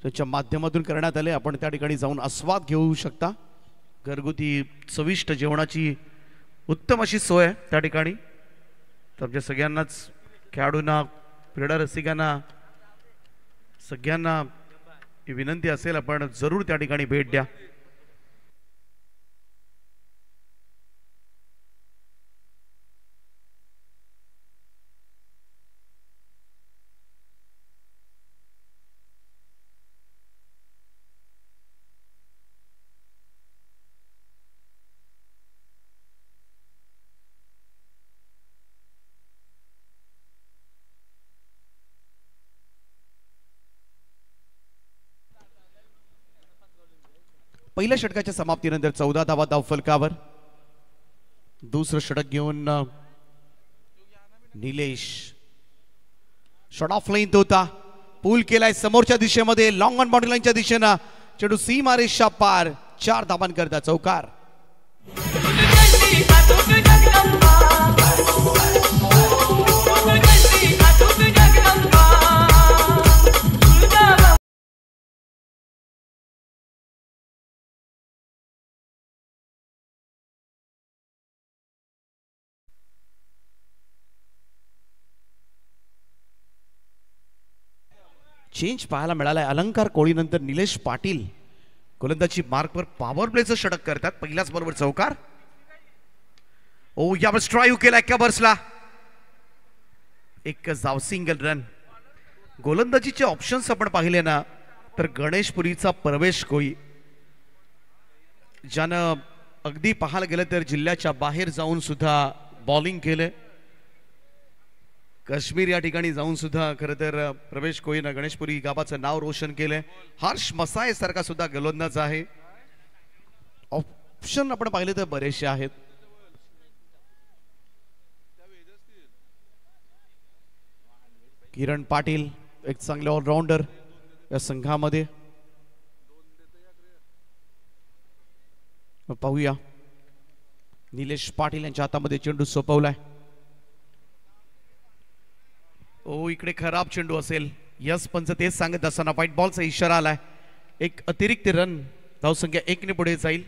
त्याच्या माध्यमातून करण्यात आले. आपण त्या ठिकाणी जाऊन आस्वाद घेऊ शकता. घरगुती चविष्ट जेवणाची उत्तम अशी सोय आहे त्या ठिकाणी. तर आमच्या सगळ्यांनाच, खेळाडूंना, क्रीडा रसिकांना सगळ्यांना ही विनंती असेल आपण जरूर त्या ठिकाणी भेट द्या. पहिल्या षटकाच्या समाप्तीनंतर 14 धावा धाव फलकावर. दुसरं षटक घेऊन निलेश शॉट ऑफ लाईन होता, पूल केलाय समोरच्या दिशेमध्ये, लॉंग ऑन बाउंड्री लाईनच्या दिशेनं चेंडू सीमा रेषा पार. 4 धावांकरता चौकार. चेंज पाहायला मिळालाय. अलंकार कोळीनंतर निलेश पाटील गोलंदाजी मार्कवर पॉवर प्लेचं षटक करतात. पहिल्याच बरोबर चौकार. ओ यावर स्ट्राईक केला एका बर्सला. एक जाव सिंगल रन. गोलंदाजीचे ऑप्शन्स आपण पाहिले ना तर गणेशपुरीचा प्रवेश कोळी ज्यानं अगदी पाहायला गेलं तर जिल्ह्याच्या बाहेर जाऊन सुद्धा बॉलिंग केले. काश्मीर या ठिकाणी जाऊन सुद्धा खरं तर प्रवेश कोळीनं गणेशपुरी गावाचं नाव रोशन केलंय. हर्ष मसाय सारखा सुद्धा गोलंदाज आहे. ऑप्शन आपण पाहिले तर बरेचसे आहेत. किरण पाटील एक चांगले ऑलराऊंडर या संघामध्ये. पाहूया निलेश पाटील यांच्या हातामध्ये चेंडू सोपवलाय. ओ इकडे खराब चेंडू असेल. यस पंच तेच सांगत असताना व्हाईट बॉलचा इशारा आलाय. एक अतिरिक्त रन धावसंख्या 1 ने पुढे जाईल.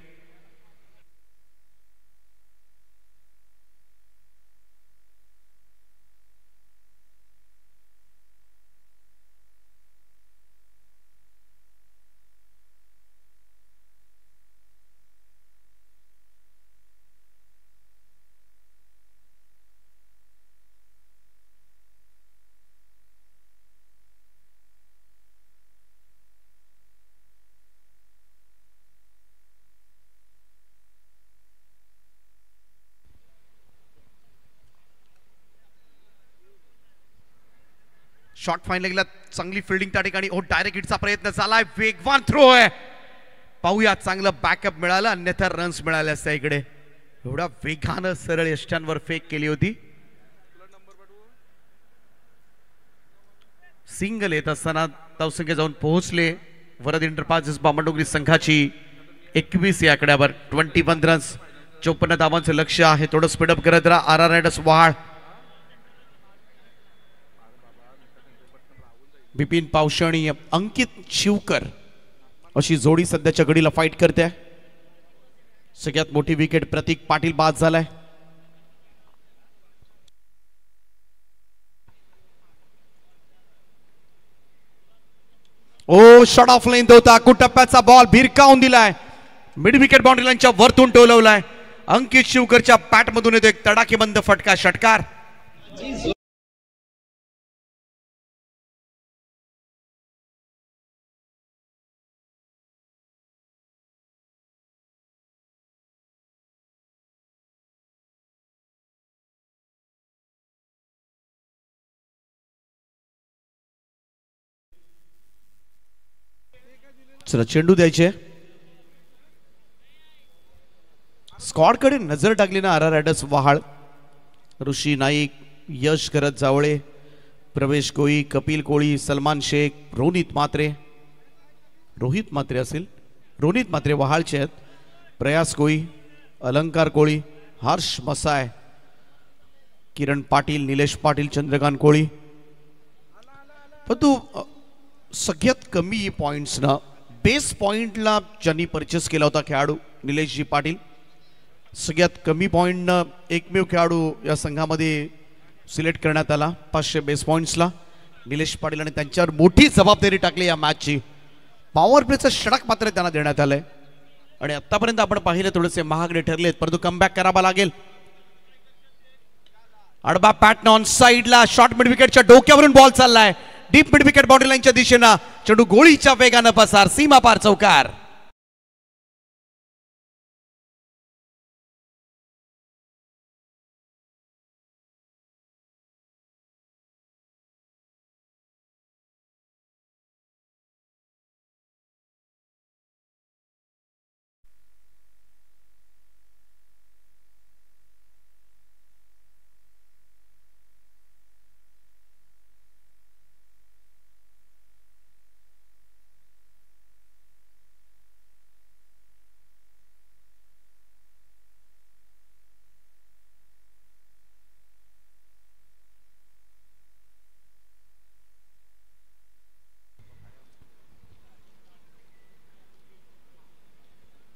शॉट फाईन गेला. चांगली फिल्डिंग त्या ठिकाणी. ओ डायरेक्ट हिटचा प्रयत्न झालाय. वेगवान थ्रो आहे. पाहूया चांगलं बॅकअप मिळालं अन्यथा रन्स मिळाले असते. इकडे एवढ्या वेगानं सरळ यष्ट्यांवर फेक केली होती. सिंगल येत असताना धावसंख्या जाऊन पोहोचले. वरद इंटरप्राइजेस बामणडोंगरी संघाची 21 या आकड्यावर 21 रन्स 54 धावांचं लक्ष आहे. थोडं स्पीडअप करत राहा. RR riders Wahal. बिपिन पावशणी अंकित शिवकर अशी जोडी सध्याच्या घडीला फाईट करते. सगळ्यात मोठी विकेट प्रतीक पाटील बाद झालाय. ओ शॉट ऑफ लेंथ होता. कुटप्प्याचा बॉल भिरकावून दिलाय. मिड विकेट बाउंड्री लाईनच्या वरतून टोलवलाय. अंकित शिवकरच्या बॅट मधून येतो एक तडाखेबंद फटका. षटकार. चला चेंडू द्यायचे. स्क्वॉड कडे नजर टाकली ना RR रायडर्स वहाळ. ऋषी नाईक, यश करत जावळे, प्रवेश कोळी, कपिल कोळी, सलमान शेख, रोहित मात्रे असेल. रोहित मात्रे वहाळचे आहेत. प्रयास कोळी, अलंकार कोळी, हर्ष मसाय, किरण पाटील, निलेश पाटील, चंद्रकांत कोळी. परंतु सगळ्यात कमी पॉइंट्स ना बेस पॉइंटला ज्यांनी परचेस केला होता खेळाडू निलेशजी पाटील. सगळ्यात कमी पॉइंटनं एकमेव खेळाडू या संघामध्ये सिलेक्ट करण्यात आला. 500 बेस पॉइंट्सला निलेश पाटील आणि त्यांच्यावर मोठी जबाबदारी टाकली या मॅचची. पॉवर प्लेचं षटक मात्र त्यांना देण्यात आलंय आणि आतापर्यंत आपण पाहिले थोडेसे महागडे ठरलेत परंतु कमबॅक करावा लागेल. अडबा पॅटन ऑन साइडला शॉर्ट मिड विकेटच्या डोक्यावरून बॉल चाललाय. डीप मिड विकेट बाउंड्री लाईनच्या दिशेनं चेंडू गोळीच्या वेगानं पसार. सीमा पार चौकार.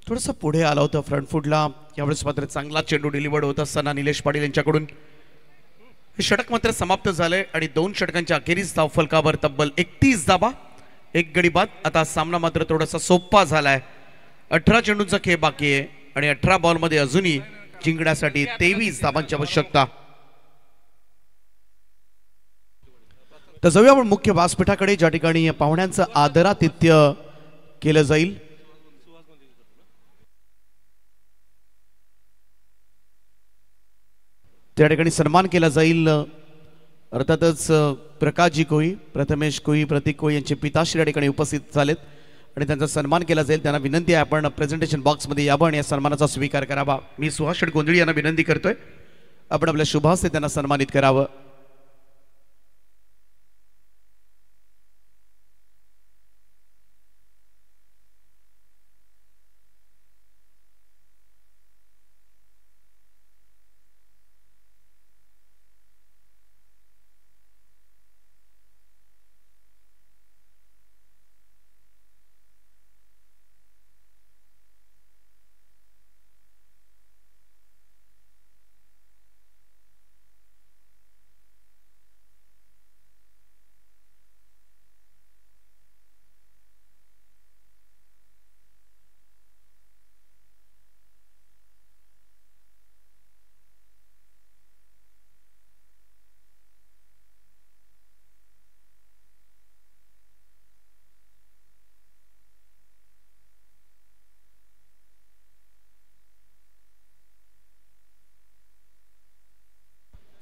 थोडंसं पुढे आला होता फ्रंट फूटला. यावेळेस मात्र चांगला चेंडू डिलिव्हर्ड होत असताना निलेश पाटील यांच्याकडून हे षटक मात्र समाप्त झाले आणि 2 षटकांच्या अखेरीस धावफलकावर तब्बल 31 धावा एक गडी बाद. आता सामना मात्र थोडासा सोपा झालाय. 18 चेंडूंचा खेळ बाकी आहे आणि 18 बॉलमध्ये अजूनही जिंकण्यासाठी 23 धावांची आवश्यकता. तर जाऊया आपण मुख्य व्यासपीठाकडे, ज्या ठिकाणी पाहुण्यांचं आदरातिथ्य केलं जाईल. त्या ठिकाणी सन्मान केला जाईल. अर्थातच प्रकाशजी कोळी, प्रथमेश कोळी, प्रतीक कोळी यांचे पिताश्री या ठिकाणी उपस्थित झालेत आणि त्यांचा सन्मान केला जाईल. त्यांना विनंती आहे आपण प्रेझेंटेशन बॉक्समध्ये यावं आणि या सन्मानाचा स्वीकार करावा. मी सुहास गोंधळी यांना विनंती करतोय आपण आपल्या शुभास्ते त्यांना सन्मानित करावं.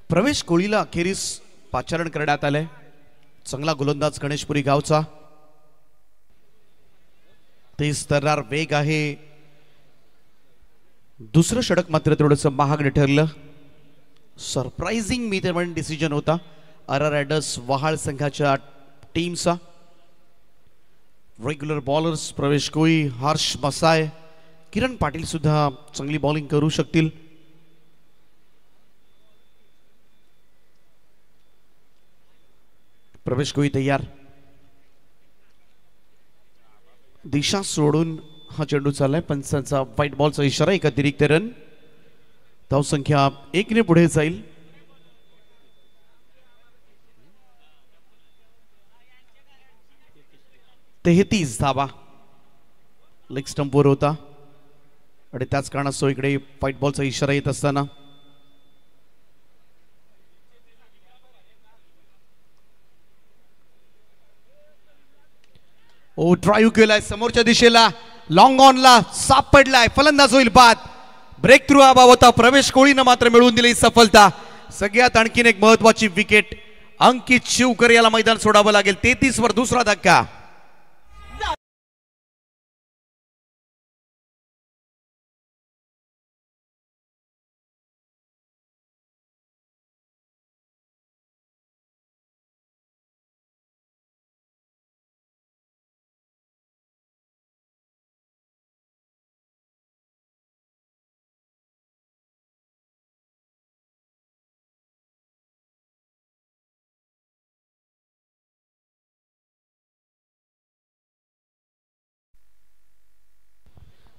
प्रवेश कोळीला अखेरीस पाचारण करण्यात आलंय. चांगला गोलंदाज गणेशपुरी गावचा. तेच तर्रार वेग आहे. दुसरं षटक मात्र थोडंसं महागडं ठरलं. सरप्राइझिंग मी ते डिसिजन होता आर रायडर्स वहाळ संघाच्या टीमचा. रेग्युलर बॉलर्स प्रवेश कोळी, हर्ष मसाय, किरण पाटील सुद्धा चांगली बॉलिंग करू शकतील. प्रवेश कोळी तयार. दिशा सोडून हा चेंडू चाललाय. पंचांचा व्हाईट बॉलचा इशारा. एक अतिरिक्त रन. धावसंख्या 1 ने पुढे जाईल. तेहतीस धावा लेग स्टंपवर होता आणि त्याच कारणास्तव इकडे व्हाईट बॉलचा इशारा येत असताना ड्राईव्ह केलाय समोरच्या दिशेला. लॉंग ऑनला सापडलाय. फलंदाज होईल बाद. ब्रेक थ्रू हवा होता. प्रवेश कोळीनं मात्र मिळवून दिली सफलता. सगळ्यात आणखीन एक महत्वाची विकेट. अंकित शिवकर याला मैदान सोडावं लागेल. 33 वर दुसरा धक्का.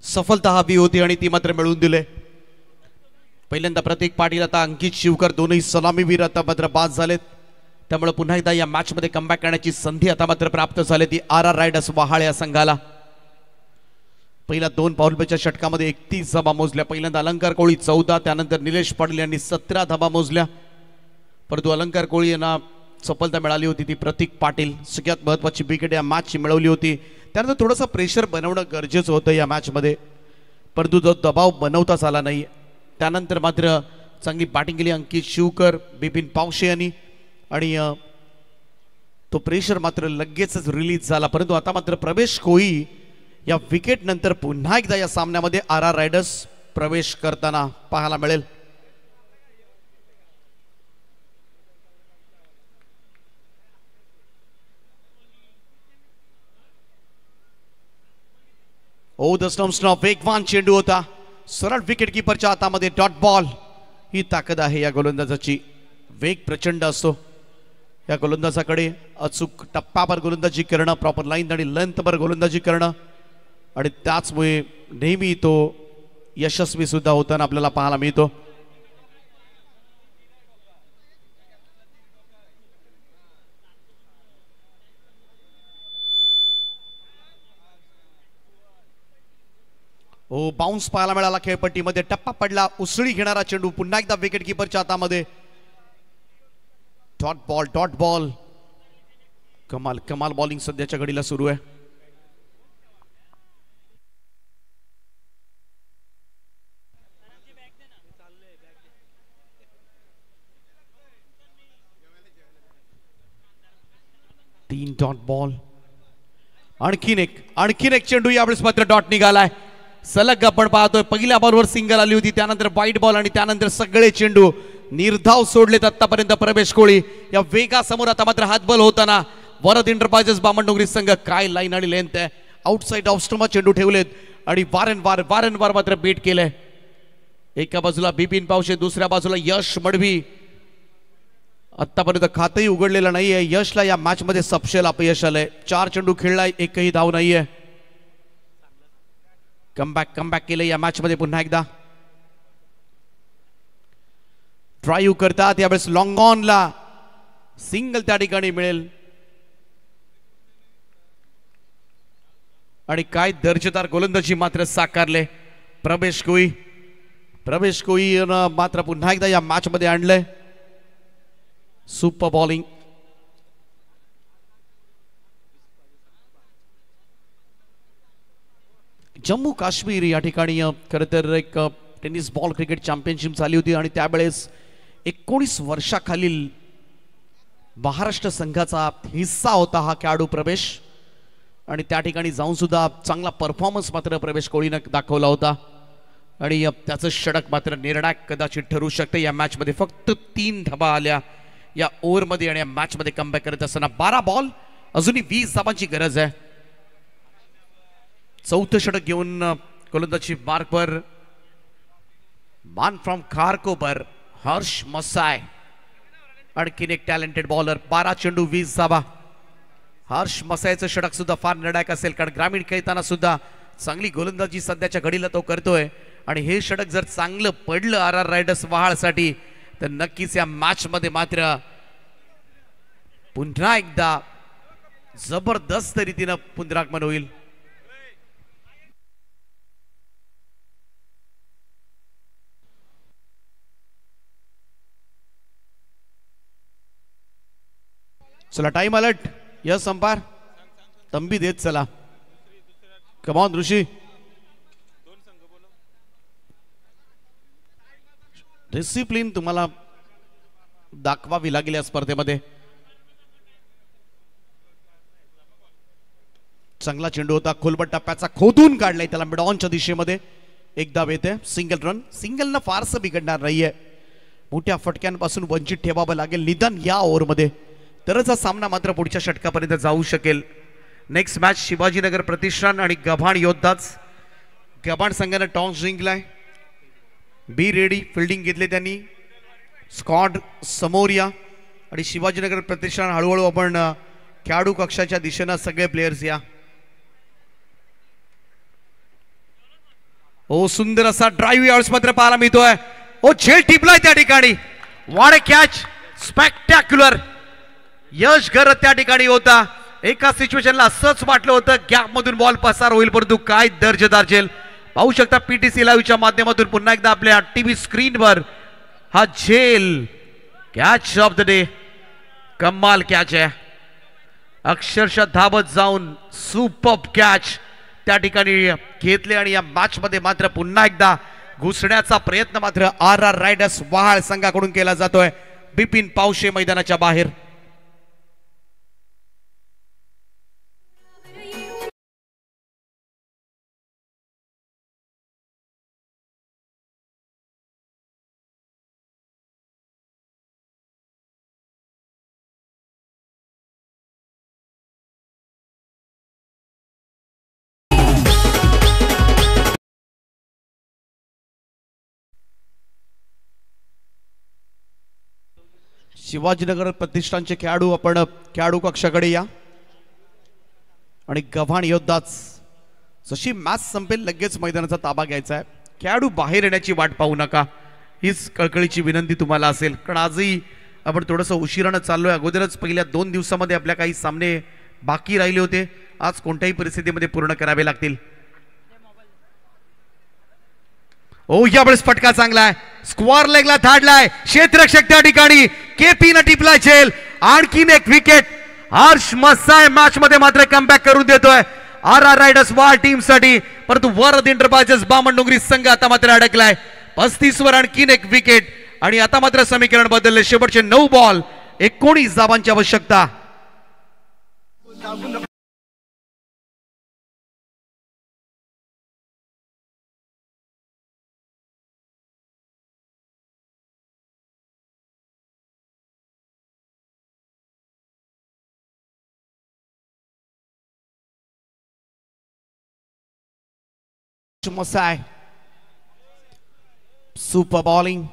सफलता हवी होती आणि ती मात्र मिळवून दिले. पहिल्यांदा प्रतीक पाटील, आता अंकित शिवकर दोन्ही सलामीवीर आता मात्र बाद झालेत. त्यामुळे पुन्हा एकदा या मॅच मध्ये कमबॅक करण्याची संधी आता मात्र प्राप्त झाली ती आर रायडर्स वहाळ या संघाला. पहिल्या 2 पाऊलच्या षटकामध्ये 31 धाबा मोजल्या. पहिल्यांदा अलंकार कोळी 14, त्यानंतर निलेश पाटील यांनी 17 धाबा मोजल्या. परंतु अलंकार कोळी यांना सफलता मिळाली होती ती प्रतीक पाटील सगळ्यात महत्वाची विकेट या मॅचची मिळवली होती. त्यानंतर थोडंसं प्रेशर बनवणं गरजेचं होतं या मॅचमध्ये, परंतु तो दबाव बनवताच आला नाही. त्यानंतर मात्र चांगली बॅटिंग केली अंकित शिवकर, बिपिन पावशे यांनी आणि तो प्रेशर मात्र लगेचच रिलीज झाला. परंतु आता मात्र प्रवेश कोळी या विकेट नंतर पुन्हा एकदा या सामन्यामध्ये आर रायडर्स प्रवेश करताना पाहायला मिळेल. ओ द स्टम्प्सना वेगवान चेंडू होता, सरळ विकेट कीपरच्या हातामध्ये डॉट बॉल. ही ताकद आहे या गोलंदाजाची, वेग प्रचंड असतो या गोलंदाजाकडे. अचूक टप्प्यावर गोलंदाजी करणं, प्रॉपर लाईन आणि लेंथवर गोलंदाजी करणं आणि त्याचमुळे नेहमी तो यशस्वी सुद्धा होताना आपल्याला पाहायला मिळतो. हो बाउन्स पाहायला मिळाला खेळपट्टीमध्ये, टप्पा पडला, उसळी घेणारा चेंडू पुन्हा एकदा विकेट किपरच्या हातामध्ये. Dot ball. कमाल कमाल बॉलिंग सध्याच्या घडीला सुरू आहे. तीन डॉट बॉल. आणखीन एक चेंडू यावेळेस मात्र डॉट निघालाय. सलग आपण पाहतोय पहिल्या बॉलवर सिंगल आली होती, त्यानंतर वाईट बॉल आणि त्यानंतर सगळे चेंडू निर्धाव सोडलेत आतापर्यंत प्रवेश कोळी. या वेगासमोर आता मात्र हातबल होताना वरद एंटरप्राइजेस बामणडोंगरी संघ. काय लाईन आणि लेंथ आहे. आउटसाइड ऑफ स्टंप चेंडू ठेवलेत आणि वारंवार मात्र बीट केलंय. एका बाजूला बिपिन पावशे, दुसऱ्या बाजूला यश मडवी. आतापर्यंत खातही उघडलेलं नाहीये. यशला या मॅच मध्ये सपशेल अपयश आलंय. 4 चेंडू खेळलाय, एकही धाव नाहीये. कमबॅक केलं या मॅच मध्ये. पुन्हा एकदा ड्राईव्ह करतात यावेळेस. लॉंग ऑनला सिंगल त्या ठिकाणी मिळेल. आणि काय दर्जेदार गोलंदाजी मात्र साकारले प्रवेश कोळी मात्र पुन्हा एकदा या मॅच मध्ये आणलंय. Super bowling. जम्मू काश्मीर या ठिकाणी खरं तर एक टेनिस बॉल क्रिकेट चॅम्पियनशिप झाली होती आणि त्यावेळेस 19 वर्षाखालील महाराष्ट्र संघाचा हिस्सा होता हा खेळाडू प्रवेश. आणि त्या ठिकाणी जाऊन सुद्धा चांगला परफॉर्मन्स मात्र प्रवेश कोळीनं दाखवला होता. आणि त्याचं षटक मात्र निर्णायक कदाचित ठरू शकते या मॅच मध्ये. फक्त 3 धाबा आल्या या ओव्हरमध्ये आणि या मॅच मध्ये कमबॅक करत असताना 12 बॉल अजूनही 20 धाबांची गरज आहे. चौथं षटक घेऊन गोलंदाजी मार्कवर मान फ्रॉम खारकोपर हर्ष मसाय. आणखीन एक टॅलेंटेड बॉलर. 12 चेंडू 20 धाबा. हर्ष मसायचं षटक सुद्धा फार निर्णायक असेल, कारण ग्रामीण खेळताना सुद्धा चांगली गोलंदाजी सध्याच्या घडीला तो करतोय. आणि हे षटक जर चांगलं पडलं RR रायडर्स वहाळसाठी तर नक्कीच या मॅच मध्ये मात्र पुन्हा एकदा जबरदस्त रीतीनं पुनरागमन होईल. चला टाइम अलर्ट. यस अंपायर तंबी देत चला. कमॉन ऋषी. डिसिप्लिन तुम्हाला दाखवावी लागेल या स्पर्धेमध्ये. चांगला चेंडू होता, खोलबट टप्प्याचा खोदून काढलाय त्याला मिड ऑनच्या दिशेमध्ये. एक धाव येते. Single run. सिंगलनं फारसं बिघडणार नाहीये. मोठ्या फटक्यांपासून वंचित ठेवावं लागेल निदान या ओव्हरमध्ये, तरच हा सामना मात्र पुढच्या षटकापर्यंत जाऊ शकेल. नेक्स्ट मॅच शिवाजीनगर प्रतिष्ठान आणि गव्हाण योद्धाच. गव्हाण संघाने टॉस जिंकलाय. Be ready. फिल्डिंग घेतले त्यांनी. स्कॉड समोर या. आणि शिवाजीनगर प्रतिष्ठान हळूहळू आपण खेळाडू कक्षाच्या दिशेनं सगळे प्लेयर्स या. ओ सुंदर असा ड्राईव्ह यावेळेस मात्र पाहायला मिळतोय. ओ झेल टिपलाय त्या ठिकाणी. What a catch. स्पेक्टॅक्युलर. यश गरज त्या ठिकाणी होता. एका सिच्युएशनला असंच वाटलं होतं गॅप मधून बॉल पसार होईल, परंतु काय दर्जेदार झेल. पाहू शकता PTC लाईव्हच्या माध्यमातून पुन्हा एकदा आपल्या टीव्ही स्क्रीनवर हा झेल. Catch of the day. कमाल कॅच आहे. अक्षरशः धावत जाऊन सुपर कॅच त्या ठिकाणी घेतले. आणि या मॅच मध्ये मात्र पुन्हा एकदा घुसण्याचा प्रयत्न मात्र RR रायडर्स वहाळ संघाकडून केला जातोय. बिपिन पावशे मैदानाच्या बाहेर. शिवाजीनगर प्रतिष्ठानचे खेळाडू आपण खेळाडू कक्षाकडे या. आणि गव्हाण योद्धाच जशी मॅच संपेल लगेच मैदानाचा ताबा घ्यायचा आहे. खेळाडू बाहेर येण्याची वाट पाहू नका, हीच कळकळीची विनंती तुम्हाला असेल. कारण आजही आपण थोडंसं उशिरानं चाललोय. अगोदरच पहिल्या 2 दिवसामध्ये आपल्या काही सामने बाकी राहिले होते, आज कोणत्याही परिस्थितीमध्ये पूर्ण करावे लागतील. यावेळेस फटका चांगला आहे, स्क्वेअर लेगला धाडलाय क्षेत्ररक्षक त्या ठिकाणी. केपी न टिपलाय झेल. आणखीन एक विकेट. हर्ष मसाय मॅच मध्ये मात्र कमबॅक करून देतोय RR रायडर्स वाल टीम साठी. परंतु वरद एंटरप्राइजेस बामणडोंगरी संघ आता मात्र अडकलाय. 35 वर आणखीन एक विकेट आणि आता मात्र समीकरण बदलले. शेवटचे 9 बॉल 19 धावांची आवश्यकता. मसाय सुपर बॉलिंग,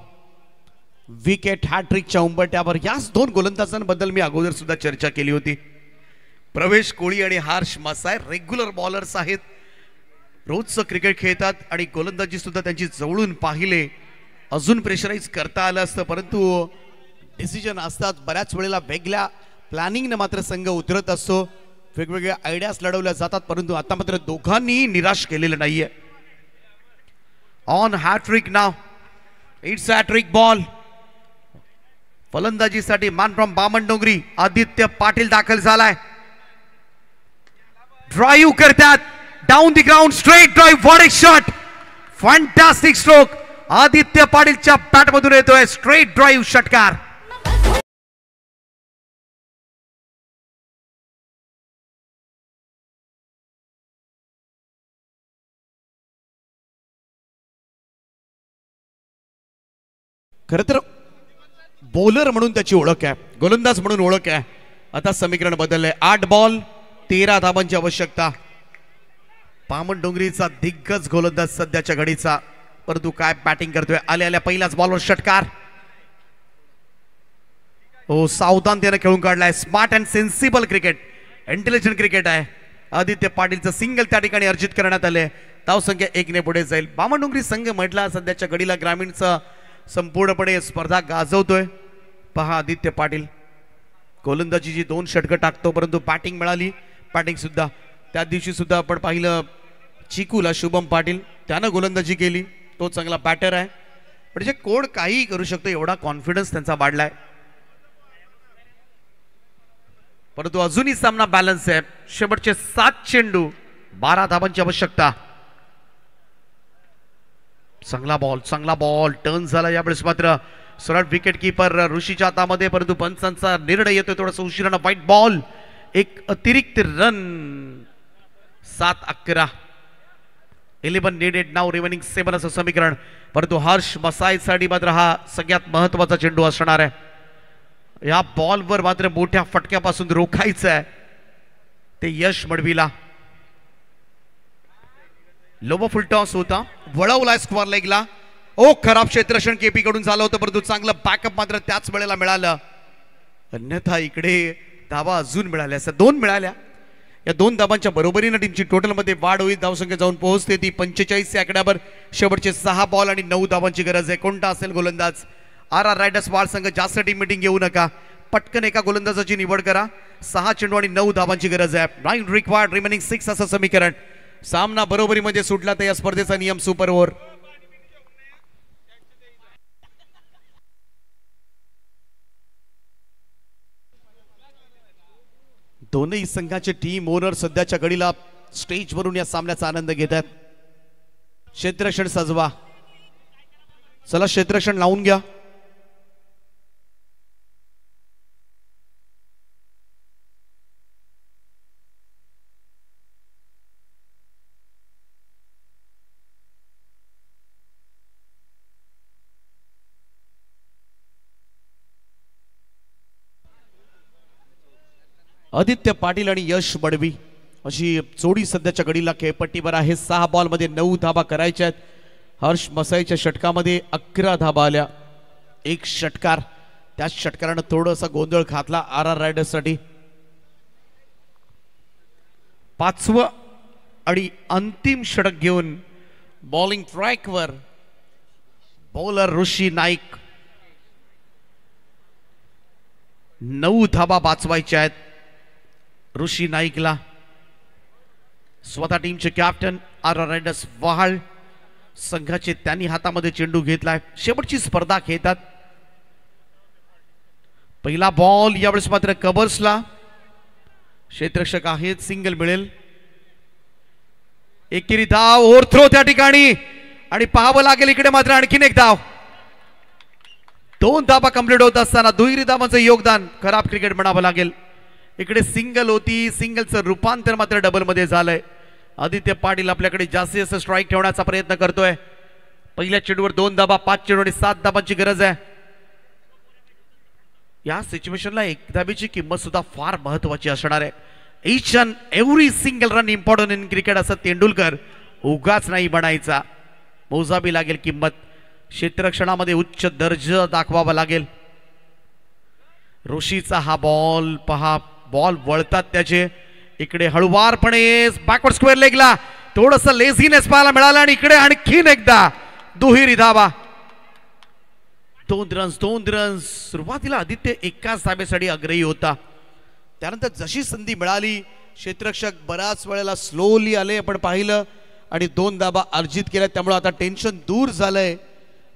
विकेट, हॅट्रिकच्या उंबरठ्यावर. याच 2 गोलंदाजांबद्दल मी अगोदर सुद्धा चर्चा केली होती. प्रवेश कोळी आणि हर्ष मसाय रेग्युलर बॉलर्स आहेत, रोजचं क्रिकेट खेळतात आणि गोलंदाजी सुद्धा त्यांची जवळून पाहिले अजून प्रेशराईज करता आलं असतं, परंतु डिसिजन असतात बऱ्याच वेळेला वेगळ्या प्लॅनिंगने मात्र संघ उतरत असतो, वेगवेगळ्या आयडियाज लढवल्या जातात, परंतु आता मात्र दोघांनी निराश केलेलं नाहीये. On hattrick now, it's hattrick ball. फलंदाजीसाठी मॅन फ्रॉम बामणडोंगरी आदित्य पाटील दाखल झालाय. ड्राईव्ह करतात down the ground, straight drive, what a shot, fantastic stroke. Aditya पाटीलच्या बॅट मधून येतोय स्ट्रेट ड्राईव्ह षटकार. खर तर बॉलर म्हणून त्याची ओळख आहे, गोलंदाज म्हणून ओळख आहे. आता समीकरण बदललंय. 8 बॉल 13 धावांची आवश्यकता. बामणडोंगरीचा दिग्गज गोलंदाज सध्याच्या घडीचा, परंतु काय बॅटिंग करतोय. आल्या पहिल्याच बॉलवर षटकार. सावधान त्याने खेळून काढलाय. Smart and sensible cricket, intelligent cricket आहे. आदित्य पाटीलचं सिंगल त्या ठिकाणी अर्जित करण्यात आले. धावसंख्या 1 ने पुढे जाईल. बामणडोंगरी संघ म्हटला सध्याच्या घडीला ग्रामीणचा संपूर्णपणे स्पर्धा गाजवतोय. पहा आदित्य पाटील गोलंदाजीची 2 षटकं टाकतो, परंतु बॅटिंग मिळाली. बॅटिंग सुद्धा त्या दिवशी सुद्धा आपण पाहिलं चिकूला शुभम पाटील त्यानं गोलंदाजी केली, तो चांगला बॅटर आहे. म्हणजे कोण काही करू शकतो एवढा कॉन्फिडन्स त्यांचा वाढलाय. परंतु अजूनही सामना बॅलन्स आहे. शेवटचे 7 चेंडू 12 धावांची आवश्यकता. चांगला बॉल टर्न झाला. यावेळेस मात्र सरळ विकेट किपर ऋषीच्या हातामध्ये, परंतु पंचांचा निर्णय येतोय थोडासा उशिरानं. व्हाईट बॉल, एक अतिरिक्त रन. 7-11, 11 नीडेड नाव, रिमेनिंग 7 असं समीकरण. परंतु हर्ष मसाईसाठी मात्र हा सगळ्यात महत्वाचा चेंडू असणार आहे. या बॉलवर मात्र मोठ्या फटक्यापासून रोखायचं आहे ते यश मडवीला. लोबो फुल टॉस होता, वळवलाय स्क्वेअर लेगला. खराब क्षेत्ररक्षण केपी कडून झालं होतं, परंतु चांगलं बॅकअप मात्र त्याच वेळेला मिळालं. अन्यथा इकडे धावा अजून मिळाल्या असत्या, 2 मिळाल्या. या 2 धावांच्या बरोबरीने टीमची टोटल मध्ये वाढ होईल. धावसंख्या जाऊन पोहोचते ती 45 या आकड्यावर. शेवटचे 6 बॉल आणि 9 धावांची गरज आहे. कोणता असेल गोलंदाज. RR रायडर्स वाळ संघ जास्त टीम मीटिंग घेऊ नका, पटकन एका गोलंदाजाची निवड करा. 6 चेंडू आणि 9 धावांची गरज आहे. 9 रिक्वायर्ड, रिमेनिंग 6 असं समीकरण. सामना बरोबरीमध्ये सुटला तर या स्पर्धेचा नियम सुपर ओव्हर. दोन्ही संघाचे टीम ओनर सध्याच्या घडीला स्टेजवरून या सामन्याचा आनंद घेत आहेत. क्षेत्ररक्षण सजवा, चला क्षेत्ररक्षण लावून घ्या. आदित्य पाटील आणि यश मडवी अशी जोडी सध्याच्या घडीला खेळपट्टीवर आहे. 6 बॉलमध्ये 9 धाबा करायच्या आहेत. हर्ष मसाईच्या षटकामध्ये 11 धाबा आल्या, 1 षटकार. त्या षटकारानं थोडासा गोंधळ घातला RR रायडर्स साठी. 5वं आणि अंतिम षटक घेऊन बॉलिंग ट्रॅकवर बॉलर ऋषी नाईक. 9 धाबा वाचवायच्या आहेत ऋषी नाईकला. स्वतः टीमचे कॅप्टन RR रायडर्स वाहाळ संघाचे त्यांनी हातामध्ये चेंडू घेतलाय. शेवटची स्पर्धा खेळतात. पहिला बॉल यावेळेस मात्र कबर्सला. क्षेत्ररक्षक आहेत, सिंगल मिळेल. एकेरी धाव, ओव्हरथ्रो त्या ठिकाणी आणि पाहावं लागेल इकडे मात्र आणखीन एक धाव. 2 धावा कंप्लीट होत असताना दुहेरी धावांचं योगदान खराब क्रिकेट म्हणावं लागेल. इकडे सिंगल होती, सिंगलचं रूपांतर मात्र डबल मध्ये झालंय. आदित्य पाटील आपल्याकडे जास्तीत जास्त स्ट्राईक ठेवण्याचा प्रयत्न करतोय. पहिल्या चेंडूवर 2 धावा, 5 चेंडू आणि 7 धावांची गरज आहे. या सिच्युएशनला एक धाबीची किंमत सुद्धा फार महत्वाची असणार आहे. Each and every single run important in cricket असं तेंडुलकर उगाच नाही बनायचा. मोजावी लागेल किंमत. क्षेत्ररक्षणामध्ये उच्च दर्जा दाखवावा लागेल. ऋषीचा हा बॉल पहा, बॉल वळतात त्याचे. इकडे हळुवारपणे बॅकवर्ड स्क्वेअर लेगला थोडस लेझीनेस पाहायला मिळाला आणि इकडे आणखीन एकदा दुहेरी धावा. 2 रन्स. सुरुवातीला आदित्य एकाच धाब्यासाठी आग्रही होता. त्यानंतर जशी संधी मिळाली क्षेत्ररक्षक बराच वेळेला स्लोली आले आपण पाहिलं आणि 2 धाबा अर्जित केल्या. त्यामुळे आता टेन्शन दूर झालंय.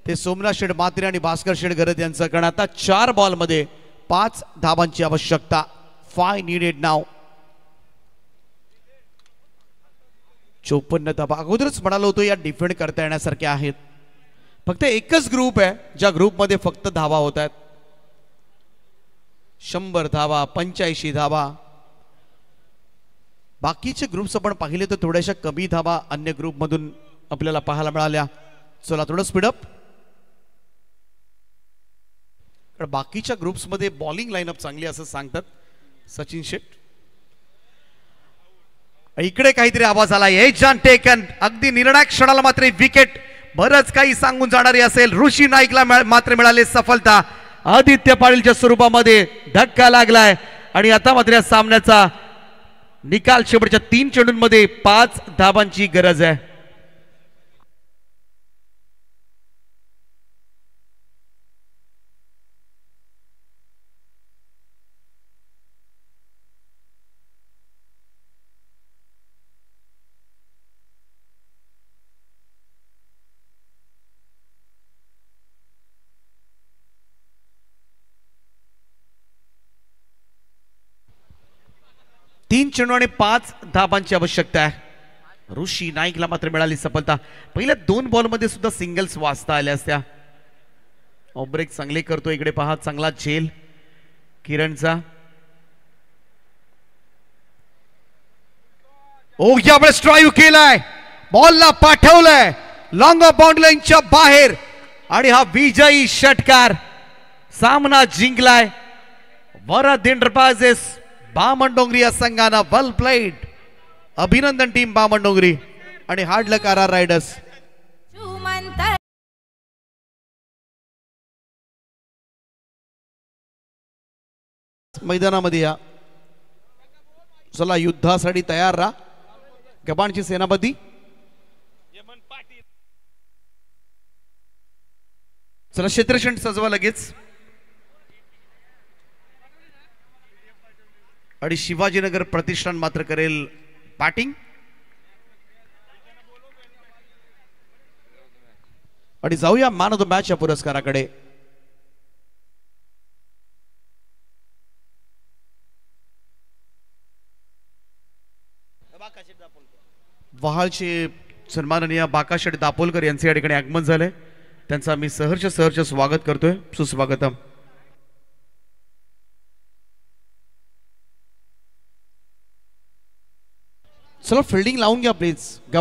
ते सोमनाथ शेठ मात्रे आणि भास्कर शेठ गरज यांचं. कारण आता 4 बॉलमध्ये 5 धाबांची आवश्यकता. 5 नीडेड नाव. 54 धाबा अगोदरच म्हणालो होतो या डिफेंड करता येण्यासारख्या आहेत. फक्त एकच ग्रुप आहे ज्या ग्रुपमध्ये फक्त धावा होत आहेत. 100 धावा, 85 धावा. बाकीचे ग्रुप्स आपण पाहिले तर थोड्याशा कमी धावा अन्य ग्रुपमधून आपल्याला पाहायला मिळाल्या. चला थोडं स्पीडअप. बाकीच्या ग्रुप्समध्ये बॉलिंग लाईनअप चांगली असं सांगतात सचिन शेठ. इकडे काहीतरी आवाज आला. एजन टेकन. अगदी निर्णायक क्षणाला मात्र विकेट बरंच काही सांगून जाणारी असेल. ऋषी नाईकला मात्र मिळाले सफलता. आदित्य पाटीलच्या स्वरूपामध्ये धक्का लागलाय आणि आता मात्र या सामन्याचा निकाल शेवटच्या 3 चेंडूंमध्ये 5 धाबांची गरज आहे. तीन चेंडू आणि 5 धाबांची आवश्यकता आहे. ऋषी नाईकला मात्र मिळाली सफलता. पहिल्या 2 बॉलमध्ये सुद्धा सिंगल्स वाचता आल्या असत्या. ब्रेक चांगले करतो. इकडे पहा चांगला झेल किरणचा. यावेळेस ड्राईव्ह केलाय. बॉलला पाठवलंय लॉंग ऑफ बाउंड्री लाईनच्या बाहेर आणि हा विजयी षटकार. सामना जिंकलाय वरद एंटरप्राइजेस बामणडोंगरी या संघानं. वेल प्लेड. अभिनंदन टीम बामणडोंगरी आणि हार्ड लक आर रायडर्स. मैदानामध्ये या. चला युद्धासाठी तयार राहा. गबाणचे सेनापती चला क्षेत्ररक्षण सजवा लगेच. आणि शिवाजीनगर प्रतिष्ठान मात्र करेल बॅटिंग. आणि जाऊया मॅन ऑफ द मॅच या पुरस्काराकडे. वहाळचे सन्माननीय बाकाशेठ दापोलकर यांचे या ठिकाणी आगमन झालंय. त्यांचं आम्ही सहर्ष स्वागत करतोय. सुस्वागतम. चला फिल्डिंग लावून घ्या प्लीज.